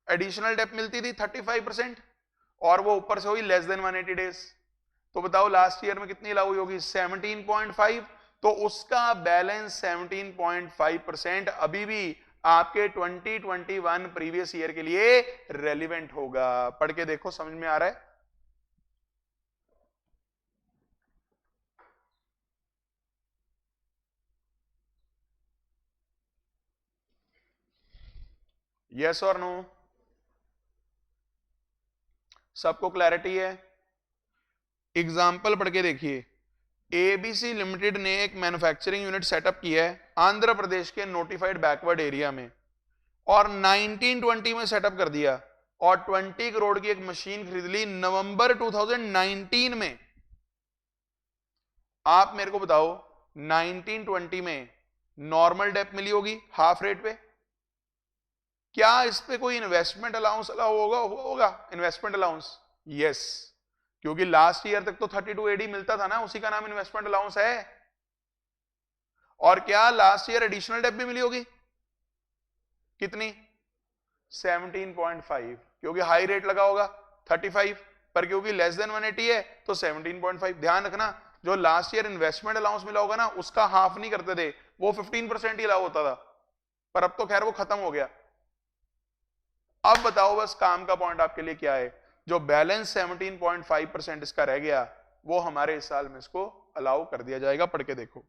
एडिशनल डेप मिलती थी 35%, और वो ऊपर से हुई लेस देन 180 डेज। तो बताओ लास्ट ईयर में कितनी लागू हुई होगी? 17.5। तो उसका बैलेंस 17.5% अभी भी आपके 2021 प्रीवियस ईयर के लिए रेलिवेंट होगा। पढ़ के देखो समझ में आ रहा है? यस और नो? सबको क्लैरिटी है? एग्जाम्पल पढ़ के देखिए, एबीसी लिमिटेड ने एक मैन्युफैक्चरिंग यूनिट सेटअप किया है आंध्र प्रदेश के नोटिफाइड बैकवर्ड एरिया में और 1920 में सेटअप कर दिया और 20 करोड़ की एक मशीन खरीद ली नवंबर 2019 में। आप मेरे को बताओ 1920 में नॉर्मल डेप मिली होगी हाफ रेट पे? क्या इस पे कोई इन्वेस्टमेंट अलाउंस अलाउ होगा इन्वेस्टमेंट अलाउंस? यस, क्योंकि लास्ट ईयर तक तो 32 एडी मिलता था ना, उसी का नाम इन्वेस्टमेंट अलाउंस है। और क्या लास्ट ईयर एडिशनल डेप भी मिली होगी? कितनी? 17.5, क्योंकि हाई रेट लगा होगा 35, पर क्योंकि लेस देन 180 है तो 17.5। ध्यान रखना, जो लास्ट ईयर इन्वेस्टमेंट अलाउंस मिला होगा ना, उसका हाफ नहीं करते थे, वो 15% ही अलाउ होता था, पर अब तो खैर वो खत्म हो गया। अब बताओ बस काम का पॉइंट आपके लिए क्या है, जो बैलेंस 17.5% इसका रह गया वो हमारे इस साल में इसको अलाउ कर दिया जाएगा। पढ़ के देखो,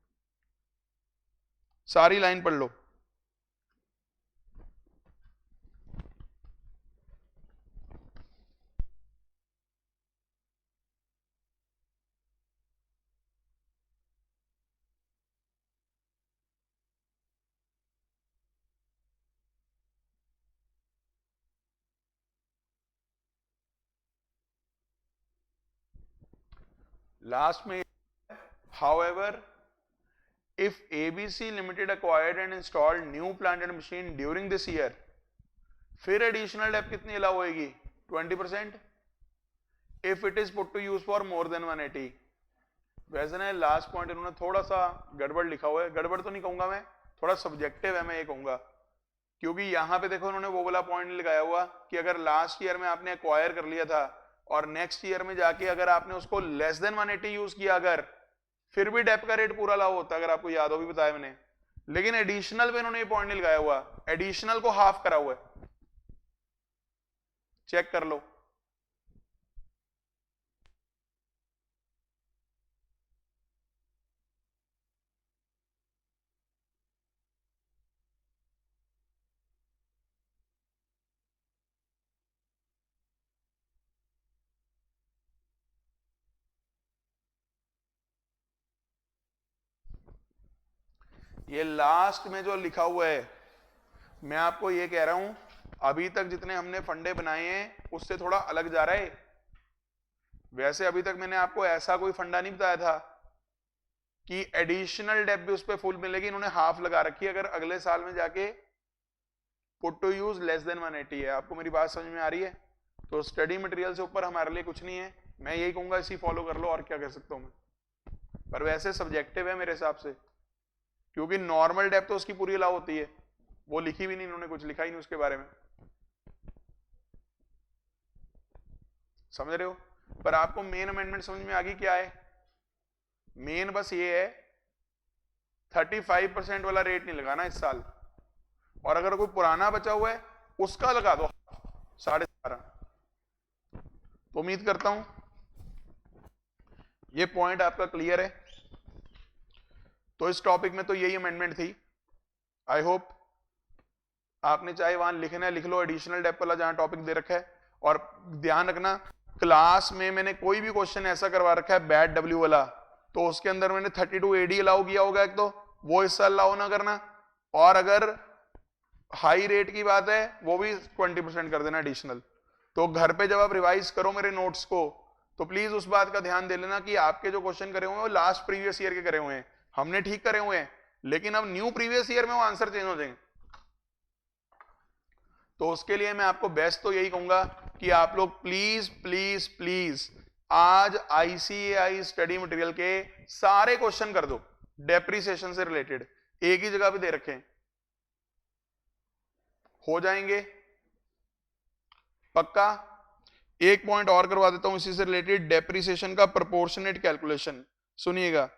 सारी लाइन पढ़ लो। लास्ट में, however, if ABC Limited acquired and installed new plant and machine during this year, फिर एडिशनल डेप कितनी अलाउ होगी? 20%। If it is put to use for more than 180। वैसे ना लास्ट पॉइंट इन्होंने थोड़ा सा गड़बड़ लिखा हुआ है, गड़बड़ तो नहीं कहूंगा मैं, थोड़ा सब्जेक्टिव है, मैं ये कहूंगा, क्योंकि यहां पे देखो उन्होंने वो वाला पॉइंट लगाया हुआ कि अगर लास्ट ईयर में आपने एक्वायर कर लिया था और नेक्स्ट ईयर में जाके अगर आपने उसको लेस देन 180 यूज किया, अगर फिर भी डेप का रेट पूरा लाओ होता है, अगर आपको याद हो भी बताया मैंने। लेकिन एडिशनल पे इन्होंने ये पॉइंट नहीं लगाया हुआ, एडिशनल को हाफ करा हुआ है, चेक कर लो। ये लास्ट में जो लिखा हुआ है, मैं आपको ये कह रहा हूं, अभी तक जितने हमने फंडे बनाए हैं उससे थोड़ा अलग जा रहा है। वैसे अभी तक मैंने आपको ऐसा कोई फंडा नहीं बताया था कि एडिशनल डेप भी उस पर फुल मिलेगी, इन्होंने हाफ लगा रखी है अगर अगले साल में जाके put to use less than 180 है। आपको मेरी बात समझ में आ रही है? तो स्टडी मटेरियल से ऊपर हमारे लिए कुछ नहीं है, मैं यही कहूंगा इसी फॉलो कर लो, और क्या कह सकता हूं मैं। पर वैसे सब्जेक्टिव है मेरे हिसाब से, क्योंकि नॉर्मल डेप तो उसकी पूरी अलाउ होती है, वो लिखी भी नहीं इन्होंने, कुछ लिखा ही नहीं उसके बारे में, समझ रहे हो? पर आपको मेन अमेंडमेंट समझ में आ गई क्या है? मेन बस ये है 35% वाला रेट नहीं लगाना इस साल, और अगर कोई पुराना बचा हुआ है उसका लगा दो 12.5। तो उम्मीद करता हूं ये पॉइंट आपका क्लियर है। तो इस टॉपिक में तो यही अमेंडमेंट थी। आई होप आपने चाहे वहां लिखना है लिख लो, एडिशनल डेप वाला जहां टॉपिक दे रखा है। और ध्यान रखना, क्लास में मैंने कोई भी क्वेश्चन ऐसा करवा रखा है बैड डब्ल्यू वाला, तो उसके अंदर मैंने 32 एडी अलाउ किया होगा एक, तो वो इस साल अलाउ ना करना, और अगर हाई रेट की बात है वो भी 20% कर देना एडिशनल। तो घर पे जब आप रिवाइज करो मेरे नोट्स को, तो प्लीज उस बात का ध्यान दे लेना कि आपके जो क्वेश्चन करे हुए हैं वो लास्ट प्रीवियस ईयर के करे हुए हैं, हमने ठीक करे हुए हैं, लेकिन अब न्यू प्रीवियस ईयर में वो आंसर चेंज हो जाएंगे। तो उसके लिए मैं आपको बेस्ट तो यही कहूंगा कि आप लोग प्लीज प्लीज प्लीज आज आईसीएआई स्टडी मटेरियल के सारे क्वेश्चन कर दो, डेप्रिसिएशन से रिलेटेड एक ही जगह पे दे रखे हैं, हो जाएंगे पक्का। एक पॉइंट और करवा देता हूं इसी से रिलेटेड, डेप्रिसिएशन का प्रोपोर्शनेट कैलकुलेशन सुनिएगा।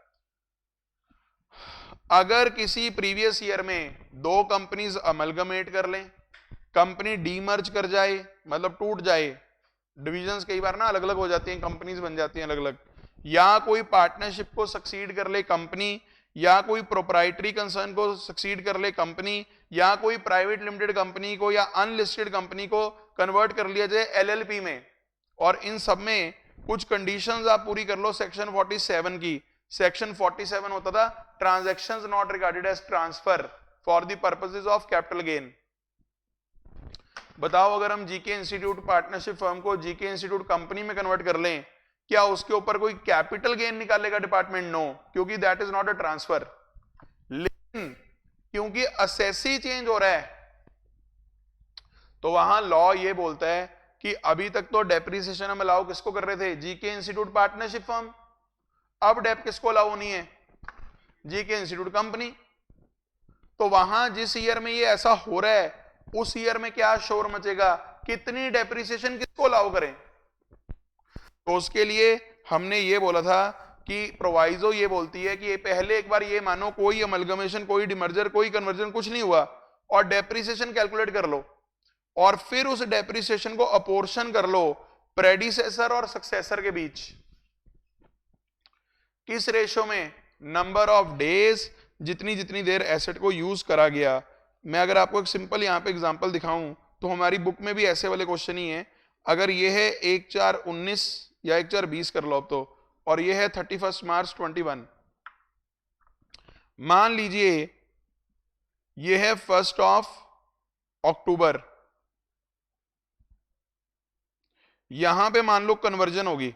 अगर किसी प्रीवियस ईयर में दो कंपनीज अमलगमेट कर लें, कंपनी डीमर्ज कर जाए, मतलब टूट जाए, डिविजन्स कई बार ना अलग अलग हो जाती हैं, कंपनीज बन जाती हैं अलग अलग, या कोई पार्टनरशिप को सक्सीड कर ले कंपनी, या कोई प्रोप्राइटरी कंसर्न को सक्सीड कर ले कंपनी, या कोई प्राइवेट लिमिटेड कंपनी को या अनलिस्टेड कंपनी को कन्वर्ट कर लिया जाए एलएलपी में, और इन सब में कुछ कंडीशंस आप पूरी कर लो सेक्शन 47 की। सेक्शन 47 होता था transactions not regarded as transfer for the purposes of capital gain. बताओ अगर हम जीके इंस्टीट्यूट पार्टनरशिप फर्म को जीके इंस्टीट्यूट कंपनी में कन्वर्ट कर लें, क्या उसके ऊपर कोई कैपिटल गेन निकालेगा डिपार्टमेंट? नो, क्योंकि that is not a transfer. लेकिन क्योंकि असेसी चेंज हो रहा है तो वहां लॉ ये बोलता है कि अभी तक तो डेप्रिसिएशन हम अलाउ किसको कर रहे थे? GK institute partnership firm. अब डेप किसको अलाउ नहीं है? GK institute company. तो वहां जिस ईयर में ये ऐसा हो रहा है उस ईयर में क्या शोर मचेगा? कितनी डेप्रिसिएशन किसको अलाउ करें? तो उसके लिए हमने ये बोला था कि प्रोवाइजो ये बोलती है कि पहले एक बार ये मानो कोई अमलगमेशन, कोई डिमर्जर, कोई कन्वर्जन कुछ नहीं हुआ और डेप्रिसिएशन कैलकुलेट कर लो और फिर उस डेप्रिसिएशन को अपोर्शन कर लो प्रेडिसेसर और सक्सेसर के बीच। किस रेशो में? नंबर ऑफ डेज, जितनी जितनी देर एसेट को यूज करा गया। मैं अगर आपको एक सिंपल यहां पे एग्जांपल दिखाऊं तो हमारी बुक में भी ऐसे वाले क्वेश्चन ही है। अगर ये है 1/4/19 या 1/4/20 कर लो अब तो, और ये है 31 मार्च 21। मान लीजिए ये है 1 अक्टूबर, यहां पे मान लो कन्वर्जन होगी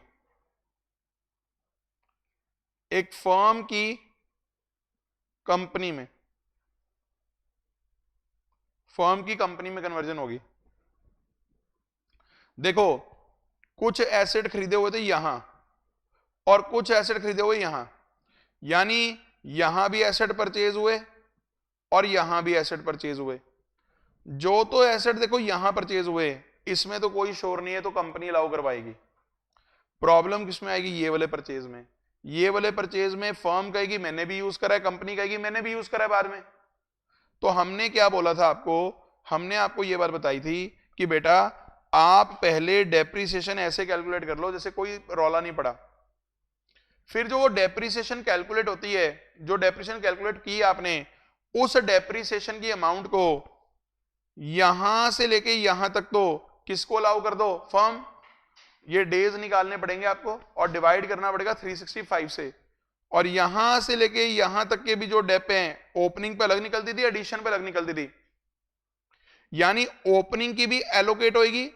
एक फर्म की कंपनी में, फर्म की कंपनी में कन्वर्जन होगी। देखो कुछ एसेट खरीदे हुए थे यहां और कुछ एसेट खरीदे हुए यहां, यानी यहां भी एसेट परचेज हुए और यहां भी एसेट परचेज हुए। जो तो एसेट देखो यहां परचेज हुए इसमें तो कोई शोर नहीं है, तो कंपनी अलाउ करवाएगी। प्रॉब्लम किसमें आएगी? ये वाले परचेज में। ये वाले परचेज में फर्म कहेगी मैंने भी यूज करा है, कंपनी कहेगी मैंने भी यूज करा है बाद में। तो हमने क्या बोला था आपको? हमने आपको यह बात बताई थी कि बेटा आप पहले डेप्रिसिएशन ऐसे कैलकुलेट कर लो जैसे कोई रौला नहीं पड़ा। फिर जो वो डेप्रिसिएशन कैलकुलेट होती है, जो डेप्रिसिएशन कैलकुलेट की आपने, उस डेप्रिसिएशन की अमाउंट को यहां से लेके यहां तक तो किसको अलाउ कर दो? फर्म। ये डेज निकालने पड़ेंगे आपको और डिवाइड करना पड़ेगा 365 से। और यहां से लेके यहां तक के भी जो डेप हैं, ओपनिंग पे अलग निकलती थी, एडिशन पे अलग निकलती थी। यानी ओपनिंग की भी एलोकेट होगी,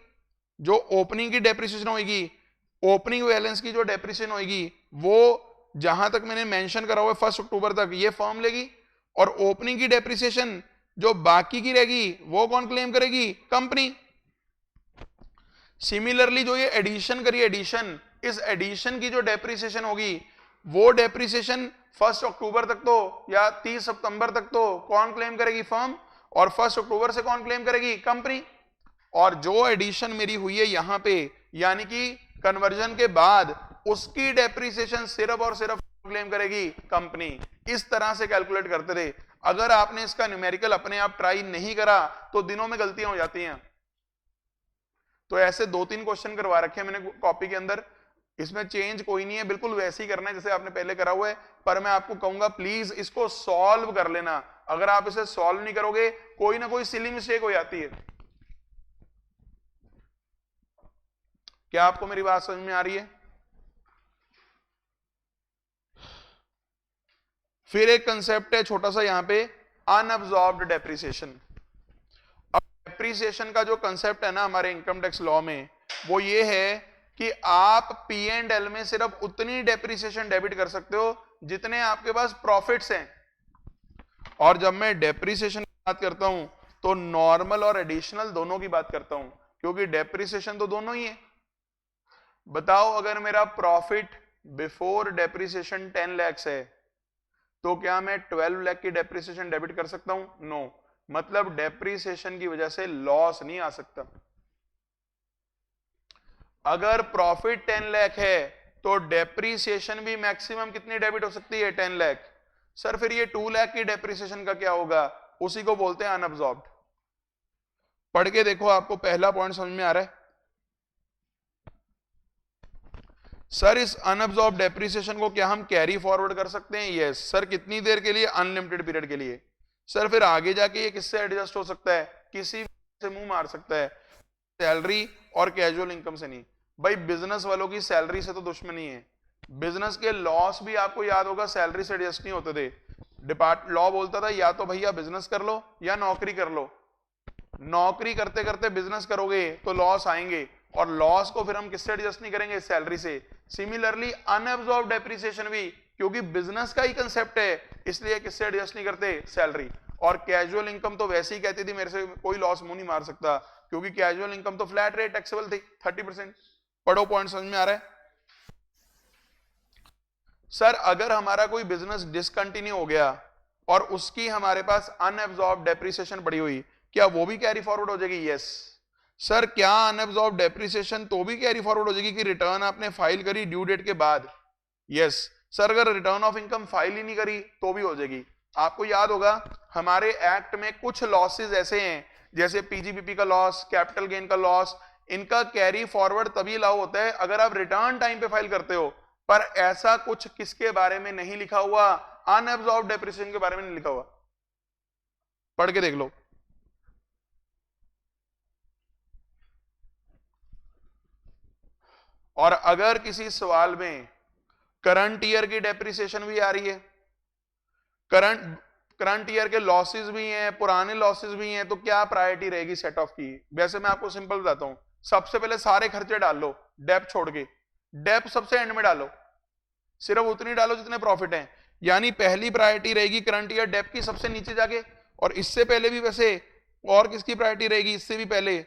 जो ओपनिंग की डेप्रिसिएशन होगी, ओपनिंग बैलेंस की जो डेप्रिसिएशन होगी वो जहां तक मैंने मेंशन करा हुआ है 1 अक्टूबर तक ये फर्म लेगी, और ओपनिंग की डेप्रिसिएशन जो बाकी की रहेगी वो कौन क्लेम करेगी? कंपनी। सिमिलरली जो ये एडिशन करी, एडिशन, इस एडिशन की जो डेप्रिसिएशन होगी वो डेप्रिसिएशन 1 अक्टूबर तक तो या 30 सितंबर तक तो कौन क्लेम करेगी? फर्म। और 1 अक्टूबर से कौन क्लेम करेगी? कंपनी। और जो एडिशन मेरी हुई है यहां पे, यानी कि कन्वर्जन के बाद, उसकी डेप्रिसिएशन सिर्फ और सिर्फ क्लेम करेगी? कंपनी। इस तरह से कैलकुलेट करते थे। अगर आपने इसका न्यूमेरिकल अपने आप ट्राई नहीं करा तो दिनों में गलतियां हो जाती हैं। तो ऐसे 2-3 क्वेश्चन करवा रखे हैं मैंने कॉपी के अंदर, इसमें चेंज कोई नहीं है, बिल्कुल वैसे ही करना है जैसे आपने पहले करा हुआ है। पर मैं आपको कहूंगा प्लीज इसको सॉल्व कर लेना। अगर आप इसे सॉल्व नहीं करोगे कोई ना कोई सिली मिस्टेक हो जाती है। क्या आपको मेरी बात समझ में आ रही है? फिर एक कंसेप्ट है छोटा सा यहां पे, अनअब्सॉर्ब्ड डेप्रिसिएशन। अब डेप्रिसिएशन का जो कंसेप्ट है ना हमारे इनकम टैक्स लॉ में, वो ये है कि आप P&L में सिर्फ उतनी डेप्रिसिएशन डेबिट कर सकते हो जितने आपके पास प्रॉफिट्स हैं। और जब मैं डेप्रिसिएशन की बात करता हूं तो नॉर्मल और एडिशनल दोनों की बात करता हूं, क्योंकि डेप्रिसिएशन तो दोनों ही है। बताओ अगर मेरा प्रॉफिट बिफोर डेप्रिसिएशन 10 लाख है तो क्या मैं 12 लाख की डेप्रिसिएशन डेबिट कर सकता हूं? नो। मतलब डेप्रिसिएशन की वजह से लॉस नहीं आ सकता। अगर प्रॉफिट 10 लाख है तो डेप्रिसिएशन भी मैक्सिमम कितनी डेबिट हो सकती है? 10 लाख। सर फिर ये 2 लाख की डेप्रिसिएशन का क्या होगा? उसी को बोलते हैं अनअब्सॉर्ब्ड। पढ़ के देखो, आपको पहला पॉइंट समझ में आ रहा है? सर इस अनअब्सॉर्ब्ड डेप्रिसिएशन को क्या हम कैरी फॉरवर्ड कर सकते हैं? Yes sir. कितनी देर के लिए? अनलिमिटेड पीरियड के लिए। सर फिर आगे जाके ये किससे एडजस्ट हो सकता है? किसी से मुंह मार सकता है, सैलरी और कैजुअल इनकम से नहीं। भाई बिजनेस वालों की सैलरी से तो दुश्मनी है, बिजनेस के लॉस भी आपको याद होगा सैलरी से एडजस्ट नहीं होते थे। लॉ बोलता था या तो भैया बिजनेस कर लो या नौकरी कर लो, नौकरी करते करते बिजनेस करोगे तो लॉस आएंगे, और लॉस को फिर हम किससे एडजस्ट नहीं करेंगे, सैलरी से। सिमिलरली अनअब्सॉर्ब डेप्रिसिएशन भी, क्योंकि बिजनेस का ही कंसेप्ट है इसलिए किससे एडजस्ट नहीं करते, सैलरी। और कैजुअल इनकम तो वैसे ही कहती थी मेरे से कोई लॉस मुंह नहीं मार सकता, क्योंकि कैजुअल इनकम तो फ्लैट रेट टैक्सेबल थी 30%। पढ़ो, पॉइंट समझ में आ रहा है? सर अगर हमारा कोई बिजनेस डिसकंटिन्यू हो गया और उसकी हमारे पास अनएब्सॉर्ब डेप्रिसिएशन पड़ी हुई, क्या वो भी कैरी फॉरवर्ड हो जाएगी? Yes sir. क्या अनएब्सॉर्ब डेप्रिसिएशन तो भी कैरी फॉरवर्ड हो जाएगी कि रिटर्न आपने फाइल करी ड्यू डेट के बाद? Yes sir. अगर रिटर्न ऑफ इनकम फाइल ही नहीं करी तो भी हो जाएगी। आपको याद होगा हमारे एक्ट में कुछ लॉसेस ऐसे हैं, जैसे पीजीबीपी का लॉस, कैपिटल गेन का लॉस, इनका कैरी फॉरवर्ड तभी अलाउ होता है अगर आप रिटर्न टाइम पे फाइल करते हो। पर ऐसा कुछ किसके बारे में नहीं लिखा हुआ, अनएब्सॉर्ब डेप्रिसिएशन के बारे में नहीं लिखा हुआ। पढ़ के देख लो। और अगर किसी सवाल में करंट ईयर की डेप्रिसिएशन भी आ रही है, करंट ईयर के लॉसेस भी हैं, पुराने लॉसेस भी हैं, तो क्या प्रायोरिटी रहेगी सेट ऑफ की? वैसे मैं आपको सिंपल बताता हूं, सबसे पहले सारे खर्चे डाल लो डेप छोड़ के, डेप सबसे एंड में डालो, सिर्फ उतनी डालो जितने प्रॉफिट हैं। यानी पहली प्रायोरिटी रहेगी करंट ईयर डेप की सबसे नीचे जाके, और इससे पहले भी वैसे और किसकी प्रायोरिटी रहेगी, इससे भी पहले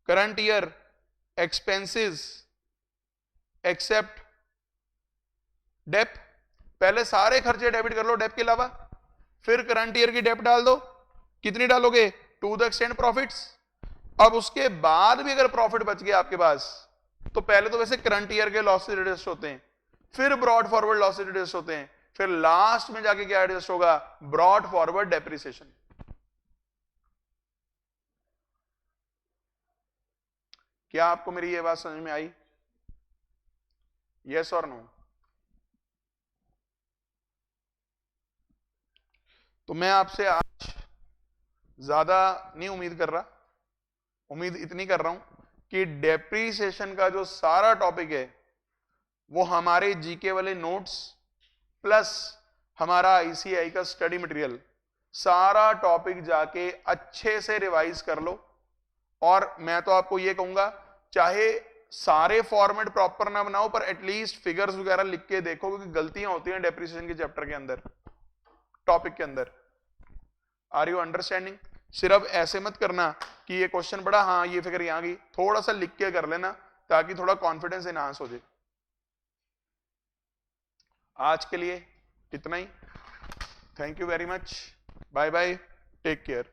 current year expenses except dep. पहले सारे खर्चे डेबिट कर लो डेप के अलावा, फिर करंट ईयर की डेप डाल दो। कितनी डालोगे? To the extent profits. अब उसके बाद भी अगर प्रॉफिट बच गया आपके पास, तो पहले तो वैसे करंट ईयर के लॉसेस एडजस्ट होते हैं, फिर ब्रॉड फॉरवर्ड लॉसेस एडजस्ट होते हैं, फिर लास्ट में जाके क्या एडजस्ट होगा, ब्रॉड फॉरवर्ड डेप्रिसिएशन। क्या आपको मेरी ये बात समझ में आई? यस और नो? तो मैं आपसे आज ज्यादा नहीं उम्मीद कर रहा, उम्मीद इतनी कर रहा हूं कि डेप्रीसिएशन का जो सारा टॉपिक है वो हमारे जीके वाले नोट्स प्लस हमारा आईसीआई का स्टडी मटेरियल, सारा टॉपिक जाके अच्छे से रिवाइज कर लो। और मैं तो आपको ये कहूंगा, चाहे सारे फॉर्मेट प्रॉपर ना बनाओ पर एटलीस्ट फिगर्स वगैरह लिख के देखो, क्योंकि गलतियां होती हैं डेप्रिसिएशन के चैप्टर के अंदर, टॉपिक के अंदर। Are you understanding? सिर्फ ऐसे मत करना कि ये क्वेश्चन पढ़ा, हाँ ये फिगर यहां गई, थोड़ा सा लिख के कर लेना ताकि थोड़ा कॉन्फिडेंस एनहांस हो जाए। आज के लिए इतना ही। Thank you very much, bye bye, take care.